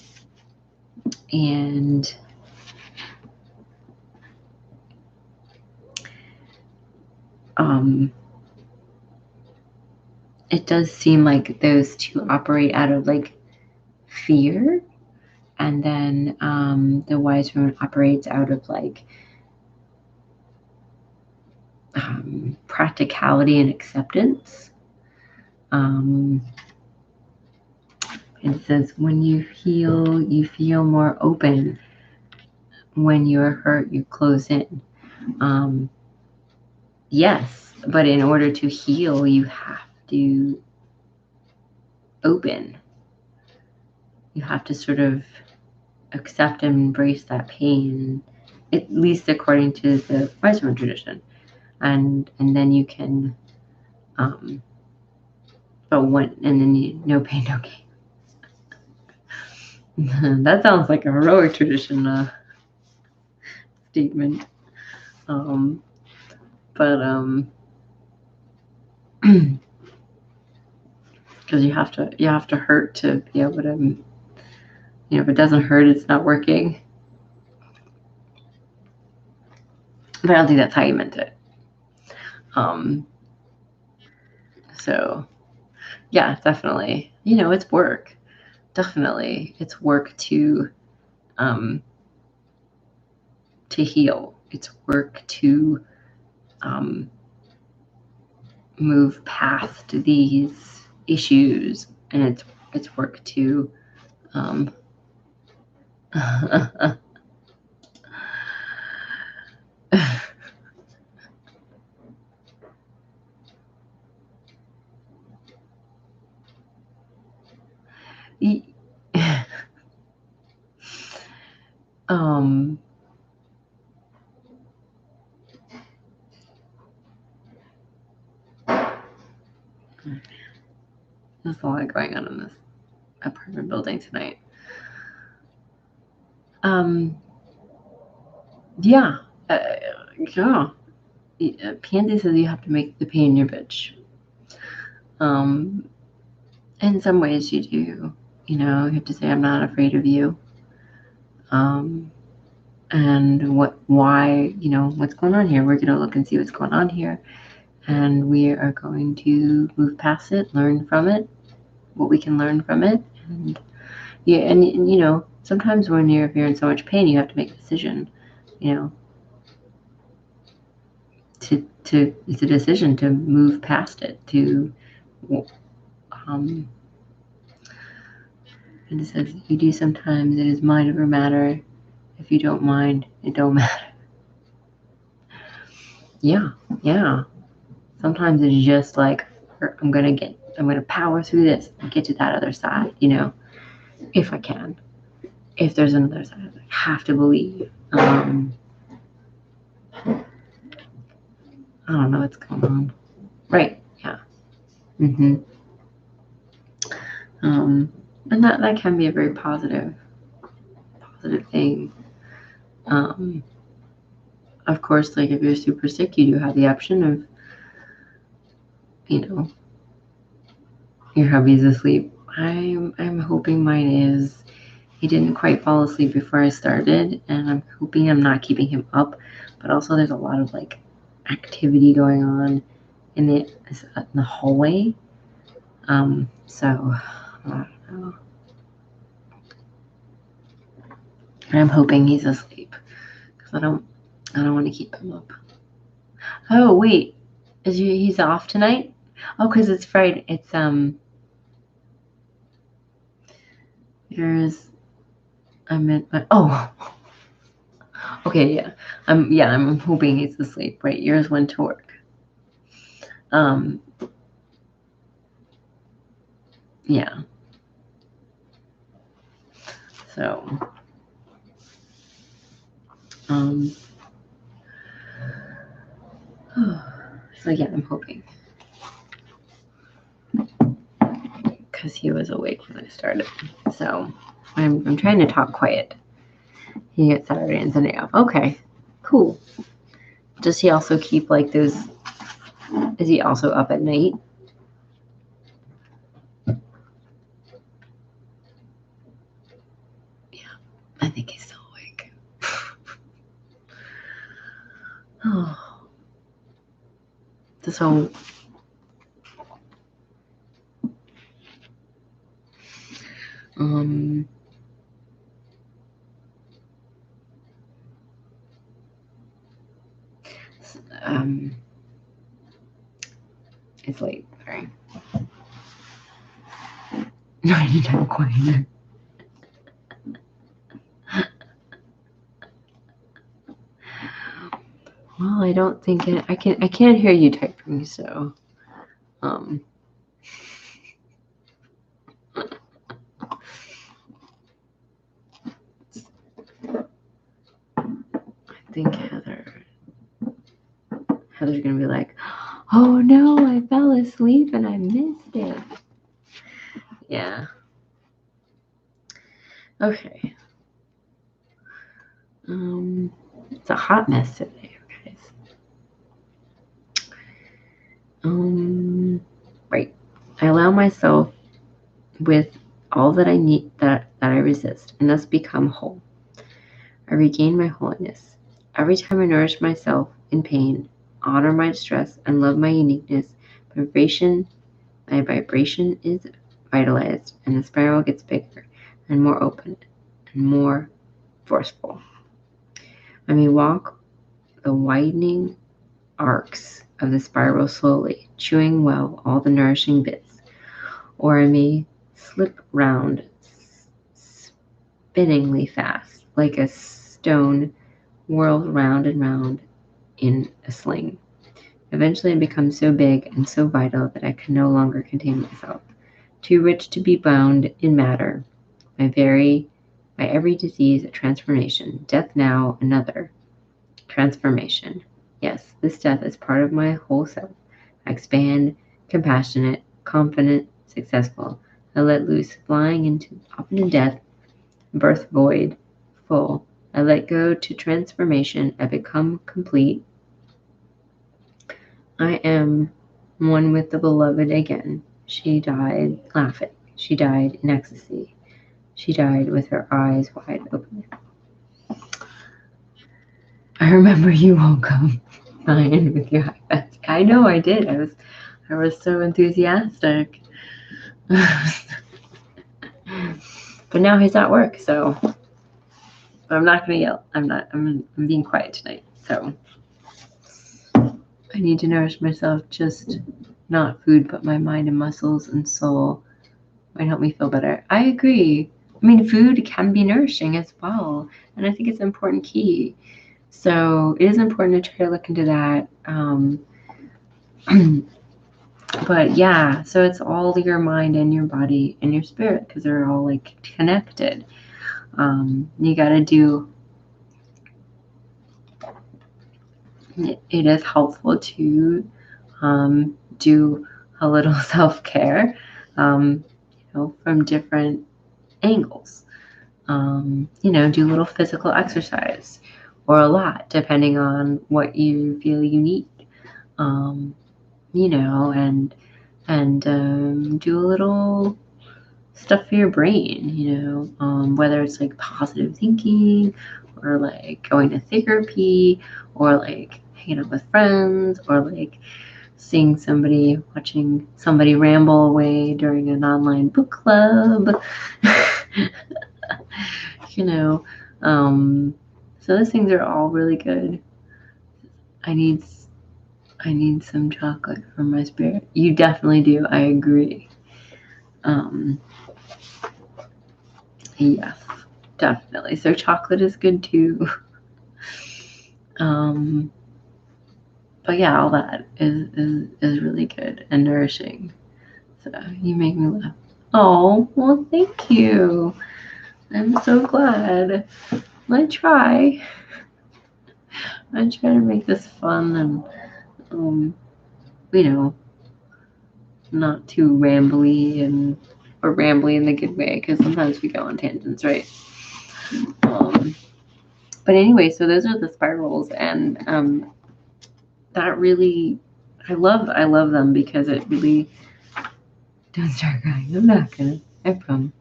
it does seem like those two operate out of like fear, and then the wise woman operates out of like practicality and acceptance. And it says, when you heal, you feel more open. When you're hurt, you close in. Yes, but in order to heal, you have to open. You have to sort of accept and embrace that pain, at least according to the Western tradition. And then you can, no pain, no gain. That sounds like a heroic tradition statement. Because you have to hurt to be able to, if it doesn't hurt, it's not working. But I don't think that's how you meant it. So yeah, definitely. It's work. Definitely, it's work to heal. It's work to move past these issues, and it's work to there's a lot going on in this apartment building tonight. Yeah. Pansy says you have to make the pain your bitch. In some ways you do. You have to say, I'm not afraid of you. And why, what's going on here? We're going to look and see what's going on here. And we are going to move past it, learn from it, what we can learn from it. And sometimes when you're in so much pain, you have to make a decision, it's a decision to move past it, and it says, you do sometimes, it is mind over matter. If you don't mind, it don't matter. Yeah. Sometimes it's just like, I'm gonna power through this and get to that other side, if I can. If there's another side, I have to believe. I don't know what's going on. Right, yeah. And that can be a very positive thing. Of course, like if you're super sick, you do have the option of, your hubby's asleep. I'm hoping mine is. He didn't quite fall asleep before I started, and I'm hoping I'm not keeping him up. But also, there's a lot of like activity going on in the hallway. So I don't know. I'm hoping he's asleep because I don't want to keep him up. Oh wait, he's off tonight? Oh, because it's Friday. It's okay, yeah. I'm hoping he's asleep. Right, yours went to work. Yeah. So so yeah, I'm hoping, because he was awake when I started. So I'm trying to talk quiet. He gets Saturday and Sunday off. Okay, cool. Does he also keep like those? Is he also up at night? Yeah, I think he's still awake. Oh, so it's late. Sorry. 99 quieter. Well, I don't think it. I can't hear you typing, so I think Heather's gonna be like, oh no, I fell asleep and I missed it. Yeah. Okay. It's a hot mess today, guys. Right. I allow myself with all that I need, that I resist, and thus become whole. I regain my holiness. Every time I nourish myself in pain, honor my distress, and love my uniqueness, my vibration is vitalized, and the spiral gets bigger and more open and more forceful. I may walk the widening arcs of the spiral slowly, chewing well all the nourishing bits, or I may slip round spinningly fast, like a stone whirled round and round in a sling. Eventually I become so big and so vital that I can no longer contain myself, too rich to be bound in matter. By every disease a transformation, death now another transformation. Yes, this death is part of my whole self. I expand, compassionate, confident, successful. I let loose, flying into death, birth void, full. I let go to transformation. I become complete. I am one with the beloved again. She died laughing. She died in ecstasy. She died with her eyes wide open. I remember you woke up, Ryan, with your high fast. I know I did. I was so enthusiastic. But now he's at work, so I'm not gonna yell. I'm being quiet tonight. So I need to nourish myself, just not food, but my mind and muscles and soul might help me feel better. I agree. I mean, food can be nourishing as well, and I think it's an important key. So it is important to try to look into that. But yeah, so it's all your mind and your body and your spirit, because they're all like connected. You got to do. It is helpful to do a little self-care, from different angles. Do a little physical exercise or a lot, depending on what you feel you need. And do a little stuff for your brain, whether it's like positive thinking or like going to therapy or like hanging out with friends or like watching somebody ramble away during an online book club. So those things are all really good. I need some chocolate for my spirit. You definitely do. I agree. Yes, definitely. So chocolate is good too. But yeah, all that is really good and nourishing. So you make me laugh. Oh, well, thank you. I'm so glad. I try to make this fun and not too rambly or rambly in the good way, because sometimes we go on tangents, right? But anyway, so those are the spirals, and that really, I love them, because it really. Don't start crying. I'm not gonna. I promise.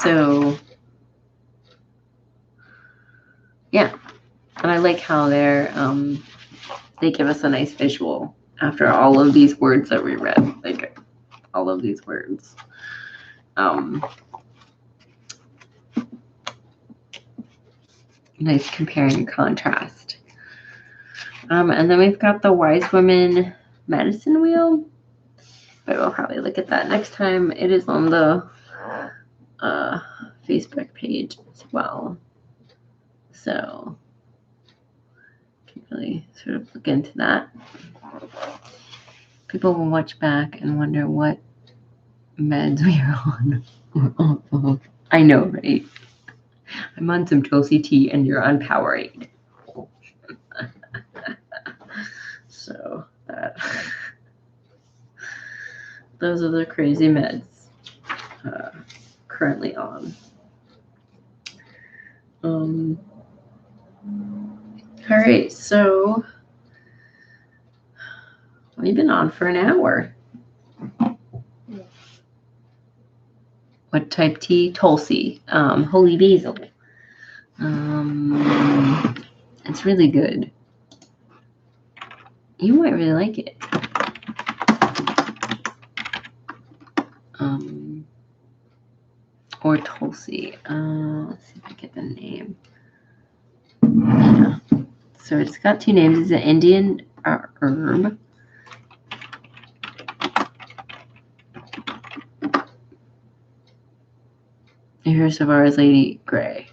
So yeah, and I like how they give us a nice visual after all of these words that we read, like all of these words. Nice compare and contrast. And then we've got the Wise Women Medicine Wheel. But we'll probably look at that next time. It is on the Facebook page as well. So you can really sort of look into that. People will watch back and wonder what meds we are on. I know, right? I'm on some Tulsi tea and you're on Powerade. So that those are the crazy meds currently on. All right, so we've been on for an hour. What type tea? Tulsi, holy basil. It's really good. You might really like it. Or Tulsi. Let's see if I get the name. Yeah. So it's got two names. It's an Indian herb. Here's Savara's Lady Grey.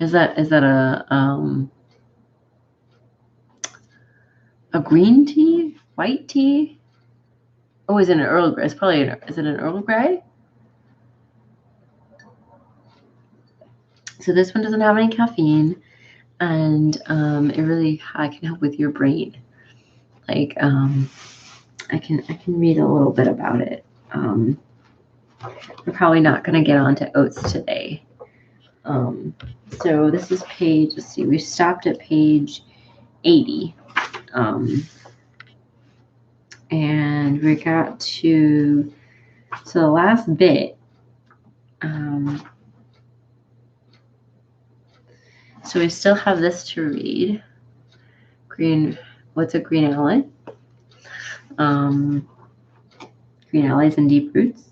Is that a green tea? White tea? Oh, is it an Earl Grey? It's probably is it an Earl Grey? So this one doesn't have any caffeine, and it really can help with your brain. Like I can read a little bit about it. We're probably not going to get onto oats today. So this is page. Let's see. We stopped at page 80, and we got to the last bit. So we still have this to read. What's a green ally? Green allies and deep roots.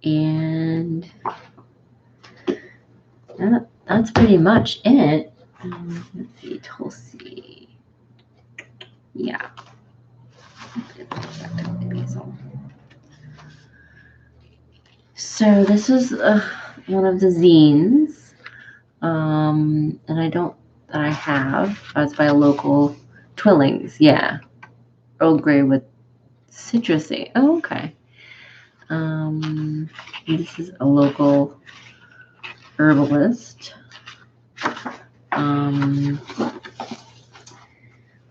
And that's pretty much it. Let's see, Tulsi. Yeah. So this is one of the zines. And I have. It's by a local Twillings. Yeah. Earl Grey with citrusy. Oh, okay. This is a local herbalist.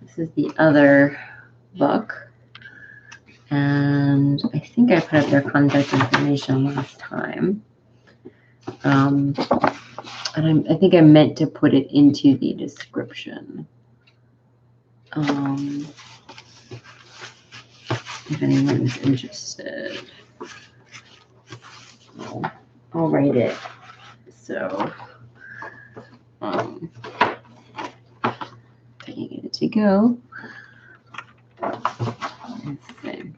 This is the other book. And I think I put up their contact information last time. And I think I meant to put it into the description. If anyone is interested. I'll write it. So, taking it to go. Let's see.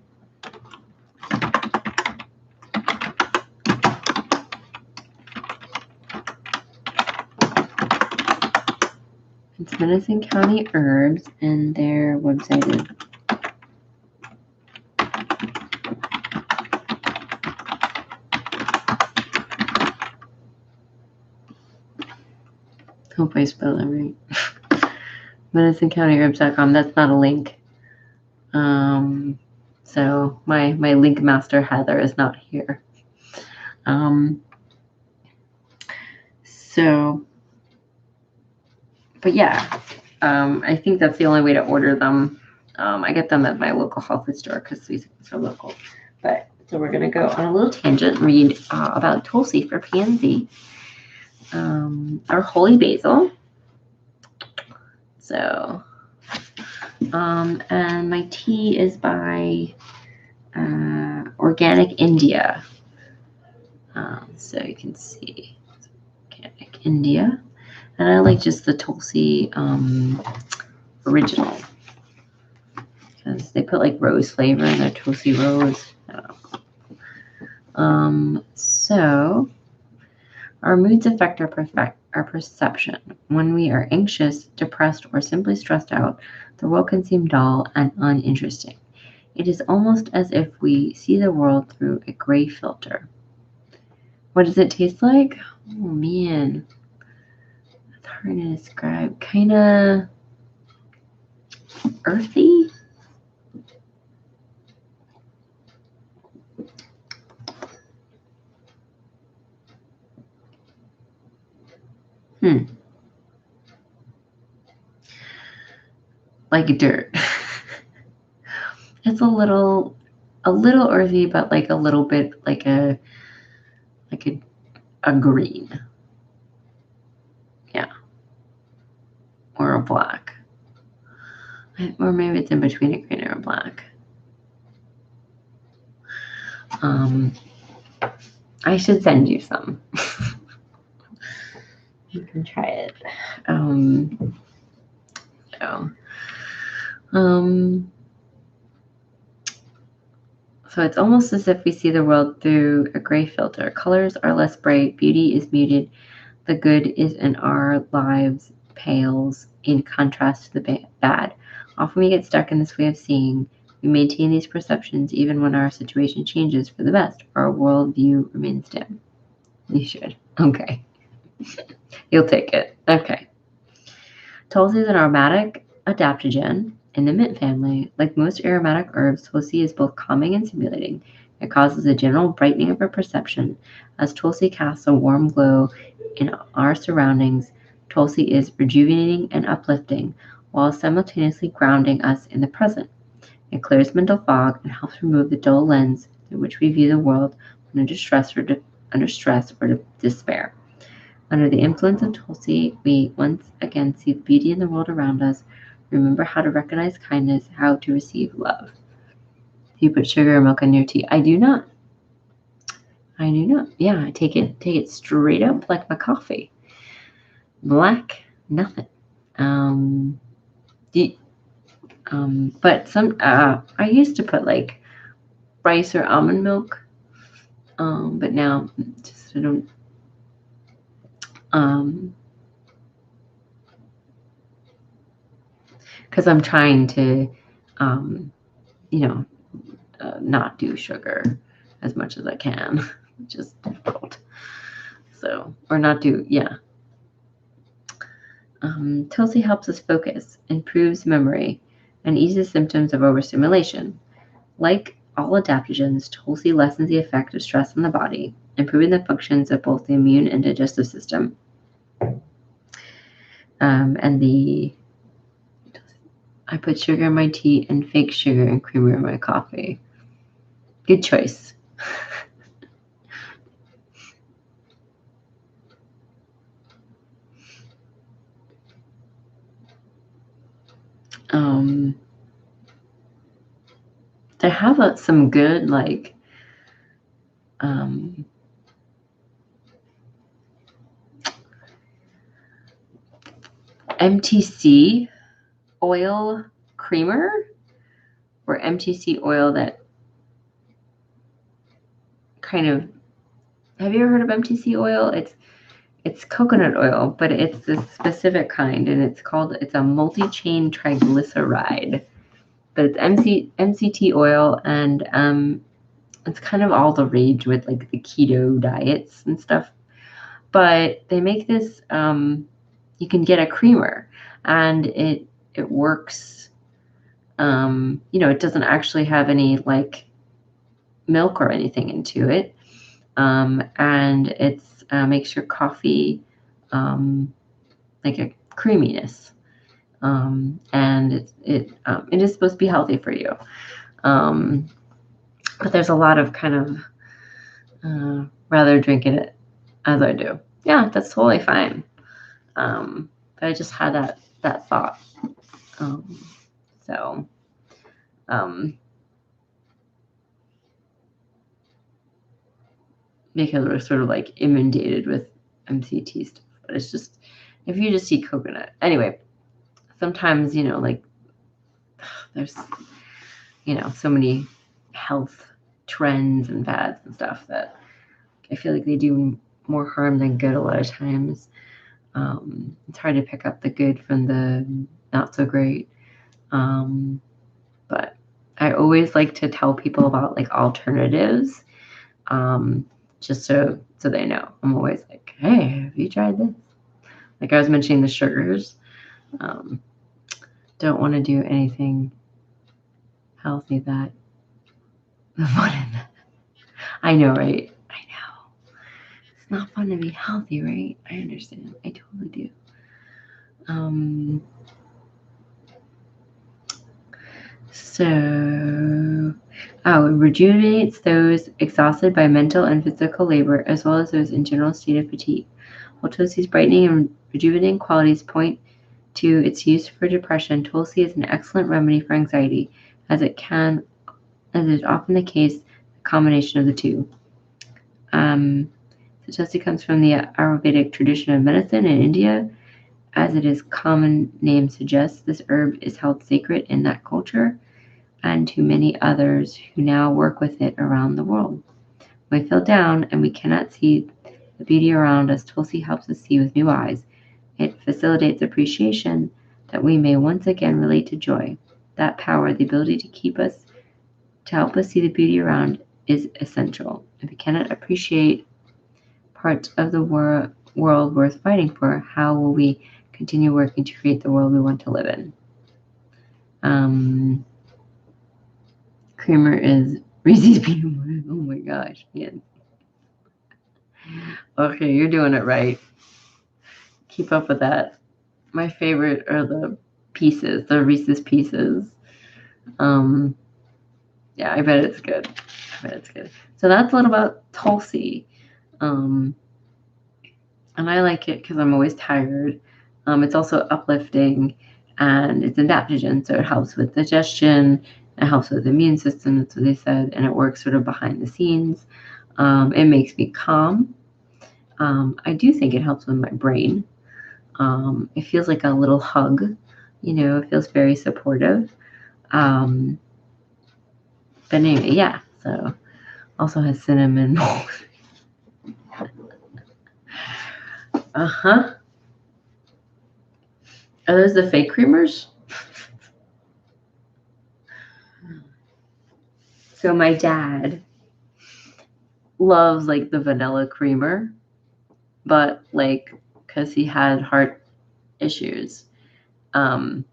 It's Madison County Herbs, and their website is hope I spelled that right. MadisonCountyHerbs.com. That's not a link. So my link master Heather is not here. But yeah, I think that's the only way to order them. I get them at my local health food store because these are local. But so we're gonna go on a little tangent, read about Tulsi for PNZ. Our holy basil. So, and my tea is by Organic India. So you can see Organic India. And I like just the Tulsi original. Because they put like rose flavor in their Tulsi rose. I don't know. So our moods affect our our perception. When we are anxious, depressed, or simply stressed out, the world can seem dull and uninteresting. It is almost as if we see the world through a gray filter. What does it taste like? Oh man, it's hard to describe. Kind of earthy. Like dirt. It's a little earthy, but like a little bit like a green. Yeah. Or a black. Or maybe it's in between a green and a black. I should send you some. You can try it. So it's almost as if we see the world through a gray filter. Colors are less bright, beauty is muted, the good is in our lives pales in contrast to the bad. Often we get stuck in this way of seeing. We maintain these perceptions even when our situation changes for the best, or our worldview remains dim. You should. Okay. You'll take it. Okay. Tulsi is an aromatic adaptogen in the mint family. Like most aromatic herbs, Tulsi is both calming and stimulating. It causes a general brightening of our perception. As Tulsi casts a warm glow in our surroundings, Tulsi is rejuvenating and uplifting, while simultaneously grounding us in the present. It clears mental fog and helps remove the dull lens through which we view the world when under stress or despair. Under the influence of Tulsi, we once again see the beauty in the world around us, remember how to recognize kindness, how to receive love. Do you put sugar or milk in your tea? I do not. Yeah, I take it straight up like my coffee. Black, nothing. But I used to put like rice or almond milk. But now just I don't. Because I'm trying to, not do sugar as much as I can, which is difficult. So, or not do, yeah. Tulsi helps us focus, improves memory, and eases symptoms of overstimulation. Like all adaptogens, Tulsi lessens the effect of stress on the body, improving the functions of both the immune and digestive system. I put sugar in my tea and fake sugar and creamer in my coffee. Good choice. They have some good like MTC oil creamer or MTC oil that kind of, have you ever heard of MTC oil? It's coconut oil, but it's this specific kind, and it's a multi-chain triglyceride. But it's MCT oil, and it's kind of all the rage with like the keto diets and stuff. But they make this, you can get a creamer, and it works. It doesn't actually have any like milk or anything into it, and it's makes your coffee like a creaminess, and it is supposed to be healthy for you, but there's a lot of kind of rather drinking it as I do. Yeah, that's totally fine. But I just had that thought. Because we're sort of like inundated with MCT stuff. But it's just, if you just eat coconut. Anyway, sometimes, like there's, so many health trends and fads and stuff that I feel like they do more harm than good a lot of times. It's hard to pick up the good from the not so great. But I always like to tell people about like alternatives, just so they know. I'm always like, hey, have you tried this? Like I was mentioning the sugars. Don't want to do anything healthy that fun in that. I know, right? I know. It's not fun to be healthy, right? I understand. I totally do. It rejuvenates those exhausted by mental and physical labor, as well as those in general state of fatigue. While Tulsi's brightening and rejuvenating qualities point to its use for depression, Tulsi is an excellent remedy for anxiety, as is often the case, a combination of the two. Tulsi comes from the Ayurvedic tradition of medicine in India. As its common name suggests, this herb is held sacred in that culture and to many others who now work with it around the world. When we feel down and we cannot see the beauty around us, Tulsi helps us see with new eyes. It facilitates appreciation that we may once again relate to joy. That power, the ability to help us see the beauty around, is essential. If we cannot appreciate parts of the world worth fighting for, how will we continue working to create the world we want to live in? Creamer is Reese's peanut butter. Oh my gosh, man. Okay, you're doing it right. Keep up with that. My favorite are the pieces, the Reese's Pieces. Yeah, I bet it's good. So that's a little about Tulsi. And I like it because I'm always tired. It's also uplifting and it's adaptogen, so it helps with digestion, it helps with the immune system, that's what they said, and it works sort of behind the scenes. It makes me calm. I do think it helps with my brain. It feels like a little hug, it feels very supportive. But anyway, yeah, so also has cinnamon. Uh-huh. Are those the fake creamers? So my dad loves like the vanilla creamer, but like because he had heart issues, he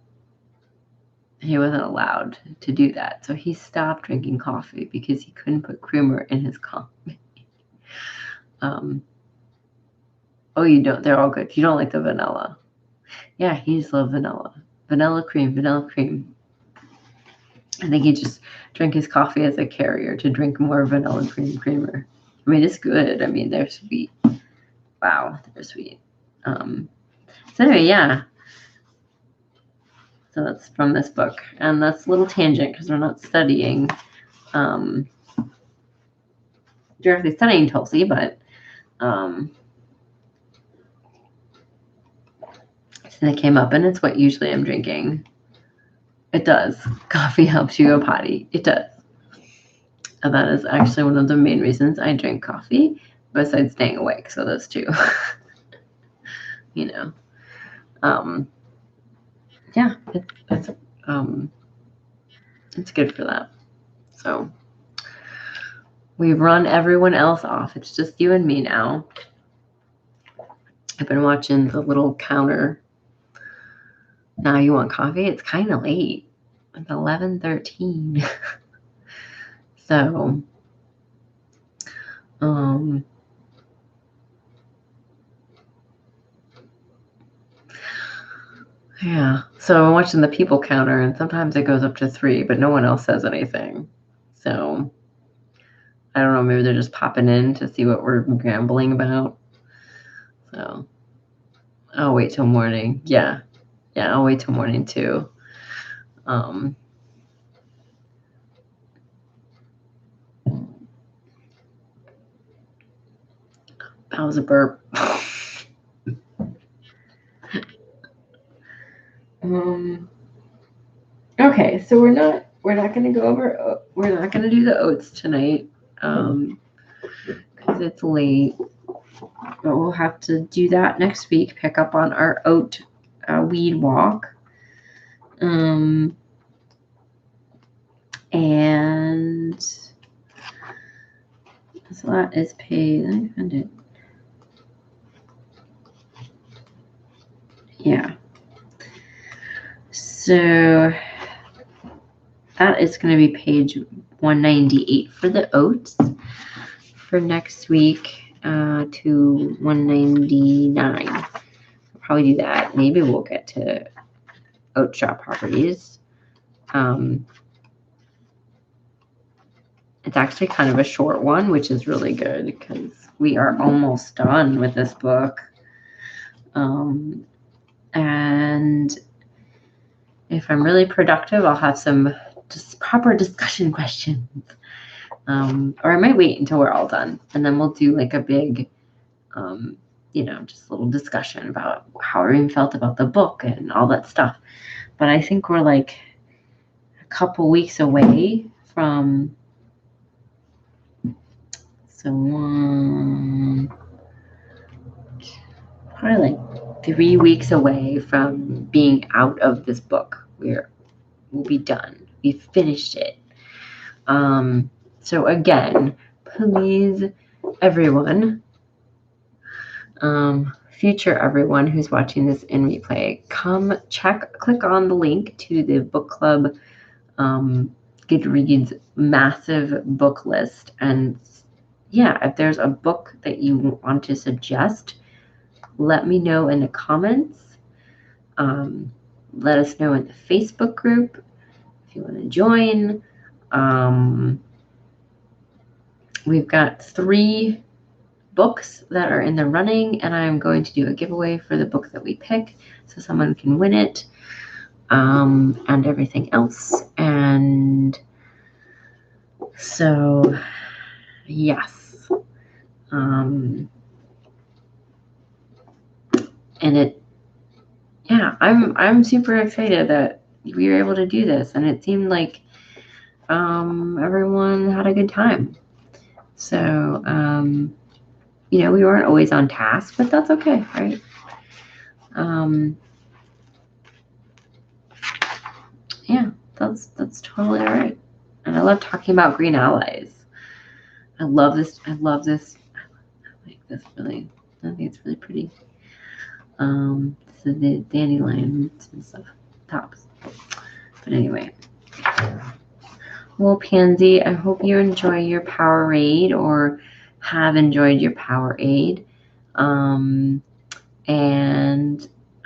wasn't allowed to do that. So he stopped drinking coffee because he couldn't put creamer in his coffee. Oh, you don't? They're all good. You don't like the vanilla? Yeah, he just loves vanilla. Vanilla cream. I think he just drank his coffee as a carrier to drink more vanilla creamer. I mean, it's good. I mean, they're sweet. Wow, they're sweet. So anyway, yeah. So that's from this book. And that's a little tangent because we're not studying, directly studying Tulsi, but it came up, and it's what usually I'm drinking. It does. Coffee helps you go potty. It does. And that is actually one of the main reasons I drink coffee, besides staying awake. So those two. Yeah, it's good for that. So we've run everyone else off. It's just you and me now. I've been watching the little counter. Now you want coffee? It's kind of late. It's 11:13. So, yeah. So I'm watching the people counter, and sometimes it goes up to 3, but no one else says anything. So I don't know. Maybe they're just popping in to see what we're gambling about. So I'll wait till morning. Yeah, I'll wait till morning too. That was a burp. Okay, so we're not going to we're not going to do the oats tonight because it's late. But we'll have to do that next week. Pick up on our oat weed walk. And so that is paid. Let me find it. Yeah. So that is going to be page 198 for the oats for next week to 199. I'll probably do that. Maybe we'll get to oat shop properties. It's actually kind of a short one, which is really good because we are almost done with this book. And if I'm really productive, I'll have some just proper discussion questions. Or I might wait until we're all done, and then we'll do like a big, just a little discussion about how everyone felt about the book and all that stuff. But I think we're like a couple weeks away from, probably like 3 weeks away from being out of this book. We'll be done. We've finished it. So again, please, everyone, future everyone who's watching this in replay, click on the link to the book club Goodreads massive book list. And yeah, if there's a book that you want to suggest, let me know in the comments. Let us know in the Facebook group if you want to join. We've got 3 books that are in the running, and I'm going to do a giveaway for the book that we pick so someone can win it, and everything else. And so yes, and I'm super excited that we were able to do this, and it seemed like everyone had a good time. So we weren't always on task, but that's okay, right? Yeah, that's totally all right. And I love talking about green allies. I love this. I like this really. I think it's really pretty. This is the dandelions and stuff, tops. But anyway. Well, Pansy, I hope you enjoy your Powerade or have enjoyed your Powerade. And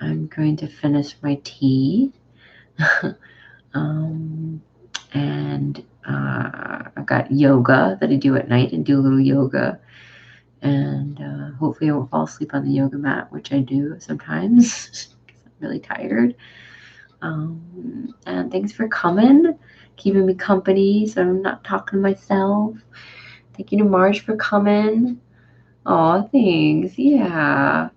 I'm going to finish my tea. And I've got yoga that I do at night and do a little yoga. And hopefully I won't fall asleep on the yoga mat, which I do sometimes because I'm really tired. And thanks for coming, keeping me company so I'm not talking to myself. Thank you to Marge for coming. Oh, thanks. Yeah.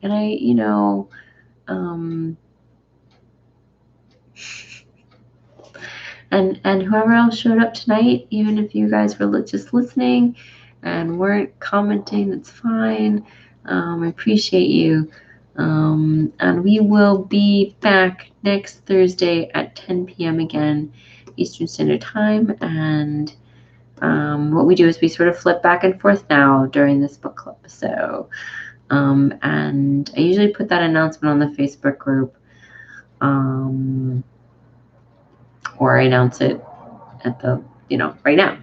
And and whoever else showed up tonight, even if you guys were just listening and weren't commenting, that's fine. I appreciate you. And we will be back next Thursday at 10 p.m. again, Eastern Standard Time. And what we do is we sort of flip back and forth now during this book club. So, and I usually put that announcement on the Facebook group, or I announce it at the, right now.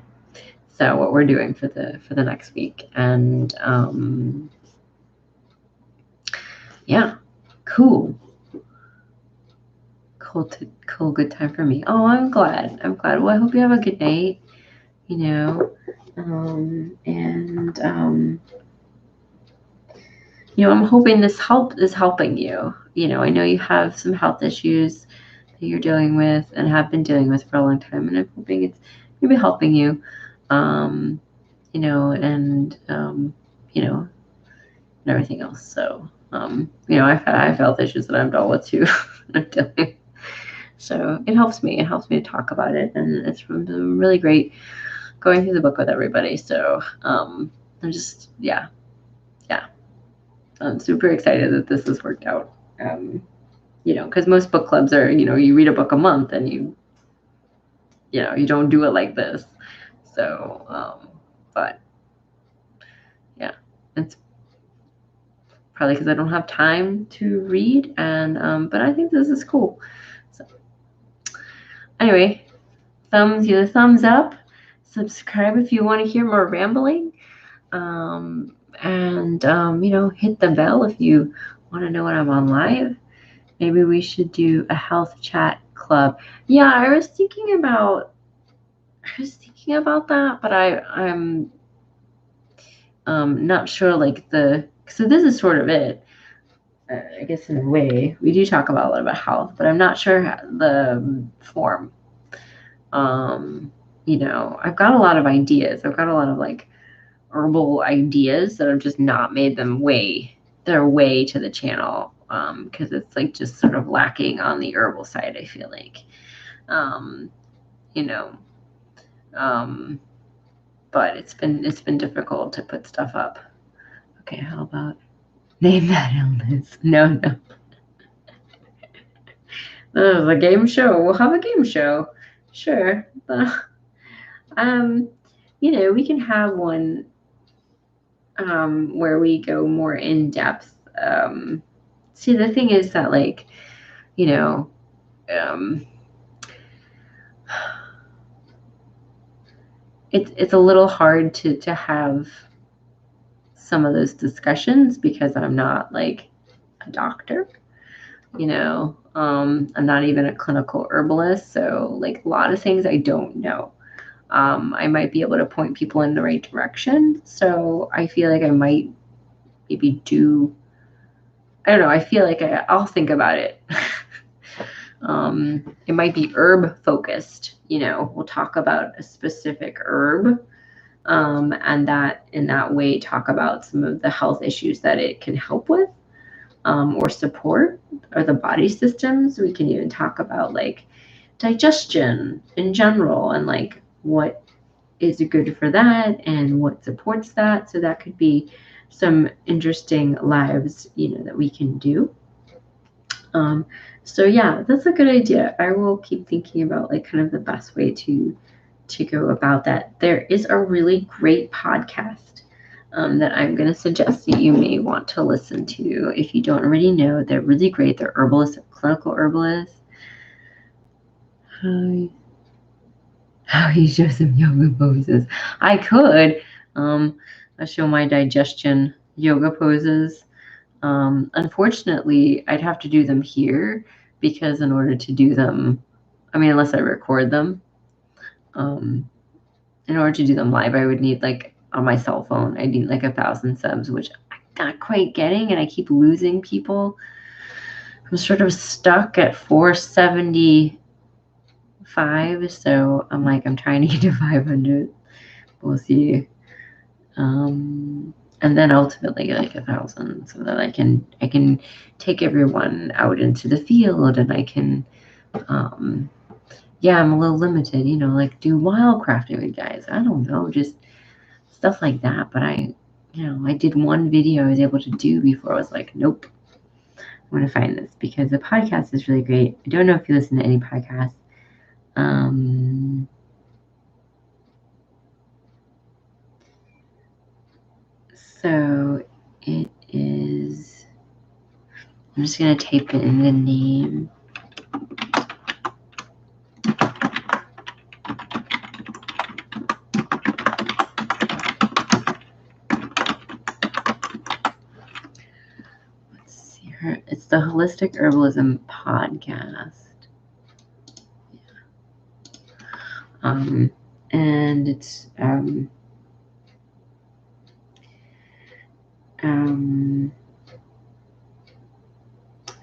So what we're doing for the next week. And yeah, cool, good time for me. Oh, I'm glad. Well, I hope you have a good night. I'm hoping this help is helping you. I know you have some health issues that you're dealing with and have been dealing with for a long time, and I'm hoping it's maybe helping you. And everything else. So, I have health issues that I'm dealt with too. So it helps me. It helps me to talk about it, and it's really great going through the book with everybody. So, I'm just, yeah. I'm super excited that this has worked out. Because most book clubs are, you read a book a month and you don't do it like this. So, but yeah, it's probably because I don't have time to read, and but I think this is cool. So anyway, thumbs up, subscribe if you want to hear more rambling, and hit the bell if you want to know when I'm on live. Maybe we should do a health chat club. Yeah, I was thinking about that, but I'm not sure, like, so this is sort of it. I guess in a way we do talk about a lot about health, but I'm not sure the form. I've got a lot of ideas. I've got a lot of like herbal ideas that I've just not made their way to the channel, because it's like just sort of lacking on the herbal side, I feel like. You know, but it's been difficult to put stuff up. Okay, how about name that illness? No. This is a game show. We'll have a game show. Sure. We can have one where we go more in depth. See, the thing is that, like, um, it's a little hard to have some of those discussions because I'm not like a doctor. I'm not even a clinical herbalist, so like a lot of things I don't know. I might be able to point people in the right direction. So I feel like I might maybe I don't know. I feel like I'll think about it. It might be herb focused. We'll talk about a specific herb, and that in that way talk about some of the health issues that it can help with, or support, or the body systems. We can even talk about like digestion in general and like what is good for that and what supports that. So that could be some interesting lives, that we can do. So yeah, that's a good idea. I will keep thinking about like kind of the best way to go about that. There is a really great podcast that I'm going to suggest that you may want to listen to. If you don't already know, they're really great. They're herbalists, clinical herbalists. How you show some yoga poses. I could. I show my digestion yoga poses. Unfortunately, I'd have to do them here because in order to do them, unless I record them, in order to do them live, I would need like on my cell phone, I need like 1,000 subs, which I'm not quite getting, and I keep losing people. I'm sort of stuck at 475, so I'm trying to get to 500. We'll see. And then ultimately like 1,000, so that I can take everyone out into the field, and I can I'm a little limited, like do wildcrafting with guys. I don't know, just stuff like that. But I did one video I was able to do before I was like, nope, I'm going to find this, because the podcast is really great. I don't know if you listen to any podcasts. So it is, I'm just going to type in the name. Let's see her. It's the Holistic Herbalism Podcast. Yeah. And it's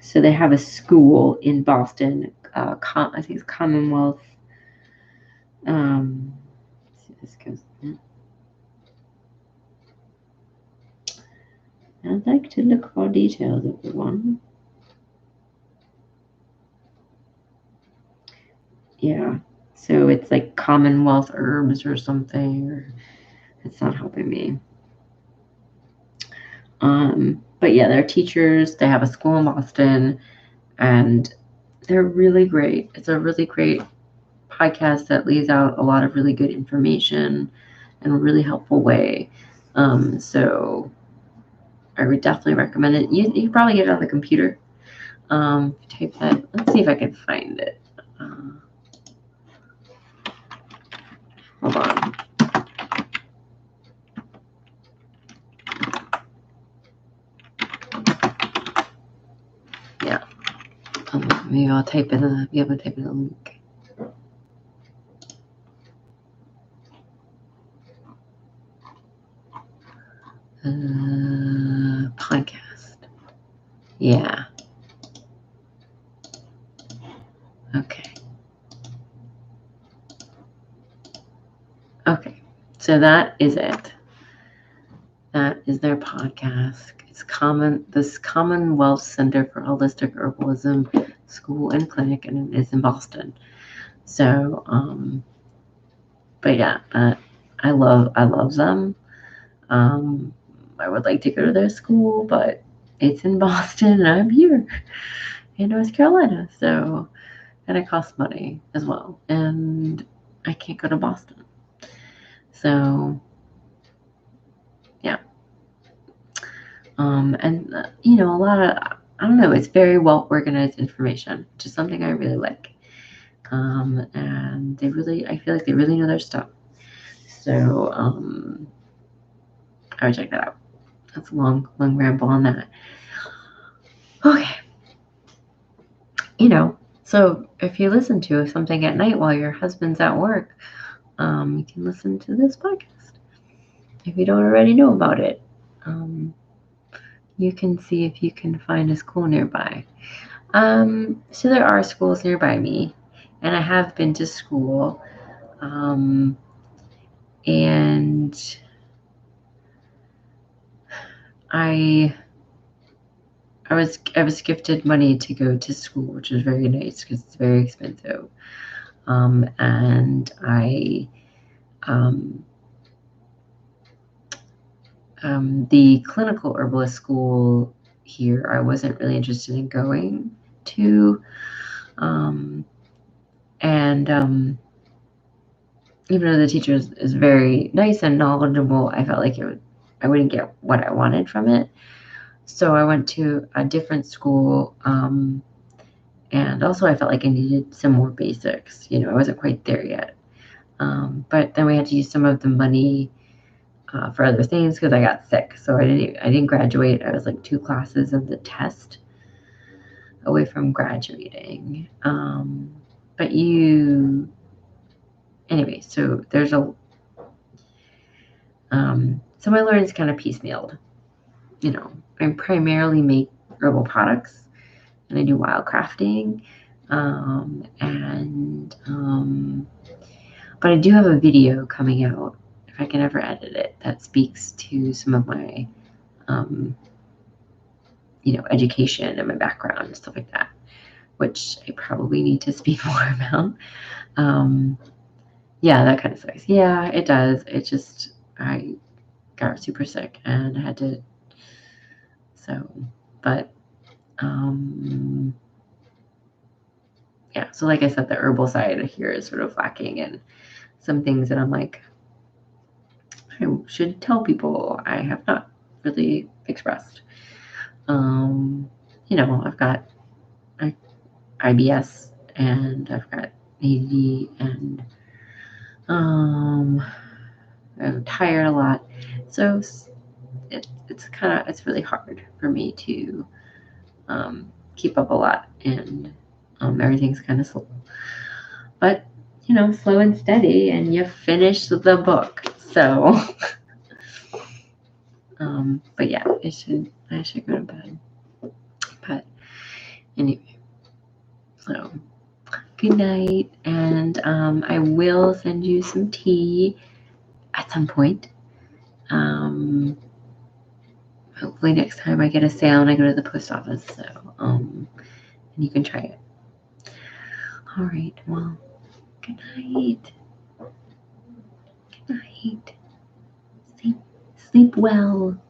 so they have a school in Boston, I think it's Commonwealth. Let's see, this goes. I'd like to look for details, everyone. Yeah, so it's like Commonwealth Herbs or something, or it's not helping me. But yeah, they're teachers. They have a school in Boston, and they're really great. It's a really great podcast that lays out a lot of really good information in a really helpful way. So I would definitely recommend it. You can probably get it on the computer. Type that. Let's see if I can find it. Hold on. Yeah. Maybe I'll type in be able to type in a link. Podcast. Yeah. Okay. Okay. So that is it. That is their podcast. It's this Commonwealth Center for Holistic Herbalism School and Clinic, and it's in Boston. So, but yeah, I love them. I would like to go to their school, but it's in Boston and I'm here in North Carolina. So, and it costs money as well. And I can't go to Boston. So, yeah. And a lot of, I don't know, it's very well organized information, which is something I really like. And I feel like they really know their stuff. So, I would check that out. That's a long ramble on that. Okay. So if you listen to something at night while your husband's at work, you can listen to this podcast. If you don't already know about it, you can see if you can find a school nearby. So there are schools nearby me, and I have been to school, and I was gifted money to go to school, which was very nice because it's very expensive. And the clinical herbalist school here, I wasn't really interested in going to. Even though the teacher is very nice and knowledgeable, I felt like I wouldn't get what I wanted from it. So I went to a different school, and also I felt like I needed some more basics. I wasn't quite there yet. But then we had to use some of the money for other things because I got sick. So I didn't graduate. I was like 2 classes of the test away from graduating. But anyway, so there's so my learning is kind of piecemealed. I primarily make herbal products, and I do wild crafting, but I do have a video coming out, if I can ever edit it, that speaks to some of my education and my background and stuff like that, which I probably need to speak more about. Yeah, that kind of sucks. Yeah, it does. It just, I got super sick and I had to, but, yeah, so like I said, the herbal side here is sort of lacking, and some things that I'm like, I should tell people I have not really expressed. I've got IBS and I've got ADD, and I'm tired a lot. So it's really hard for me to keep up a lot, and everything's kind of slow. But slow and steady, and you finish the book. So, but yeah, I should go to bed. But anyway, so good night, and I will send you some tea at some point. Hopefully next time I get a sale and I go to the post office. So, and you can try it. All right. Well, good night. Good night. Sleep well.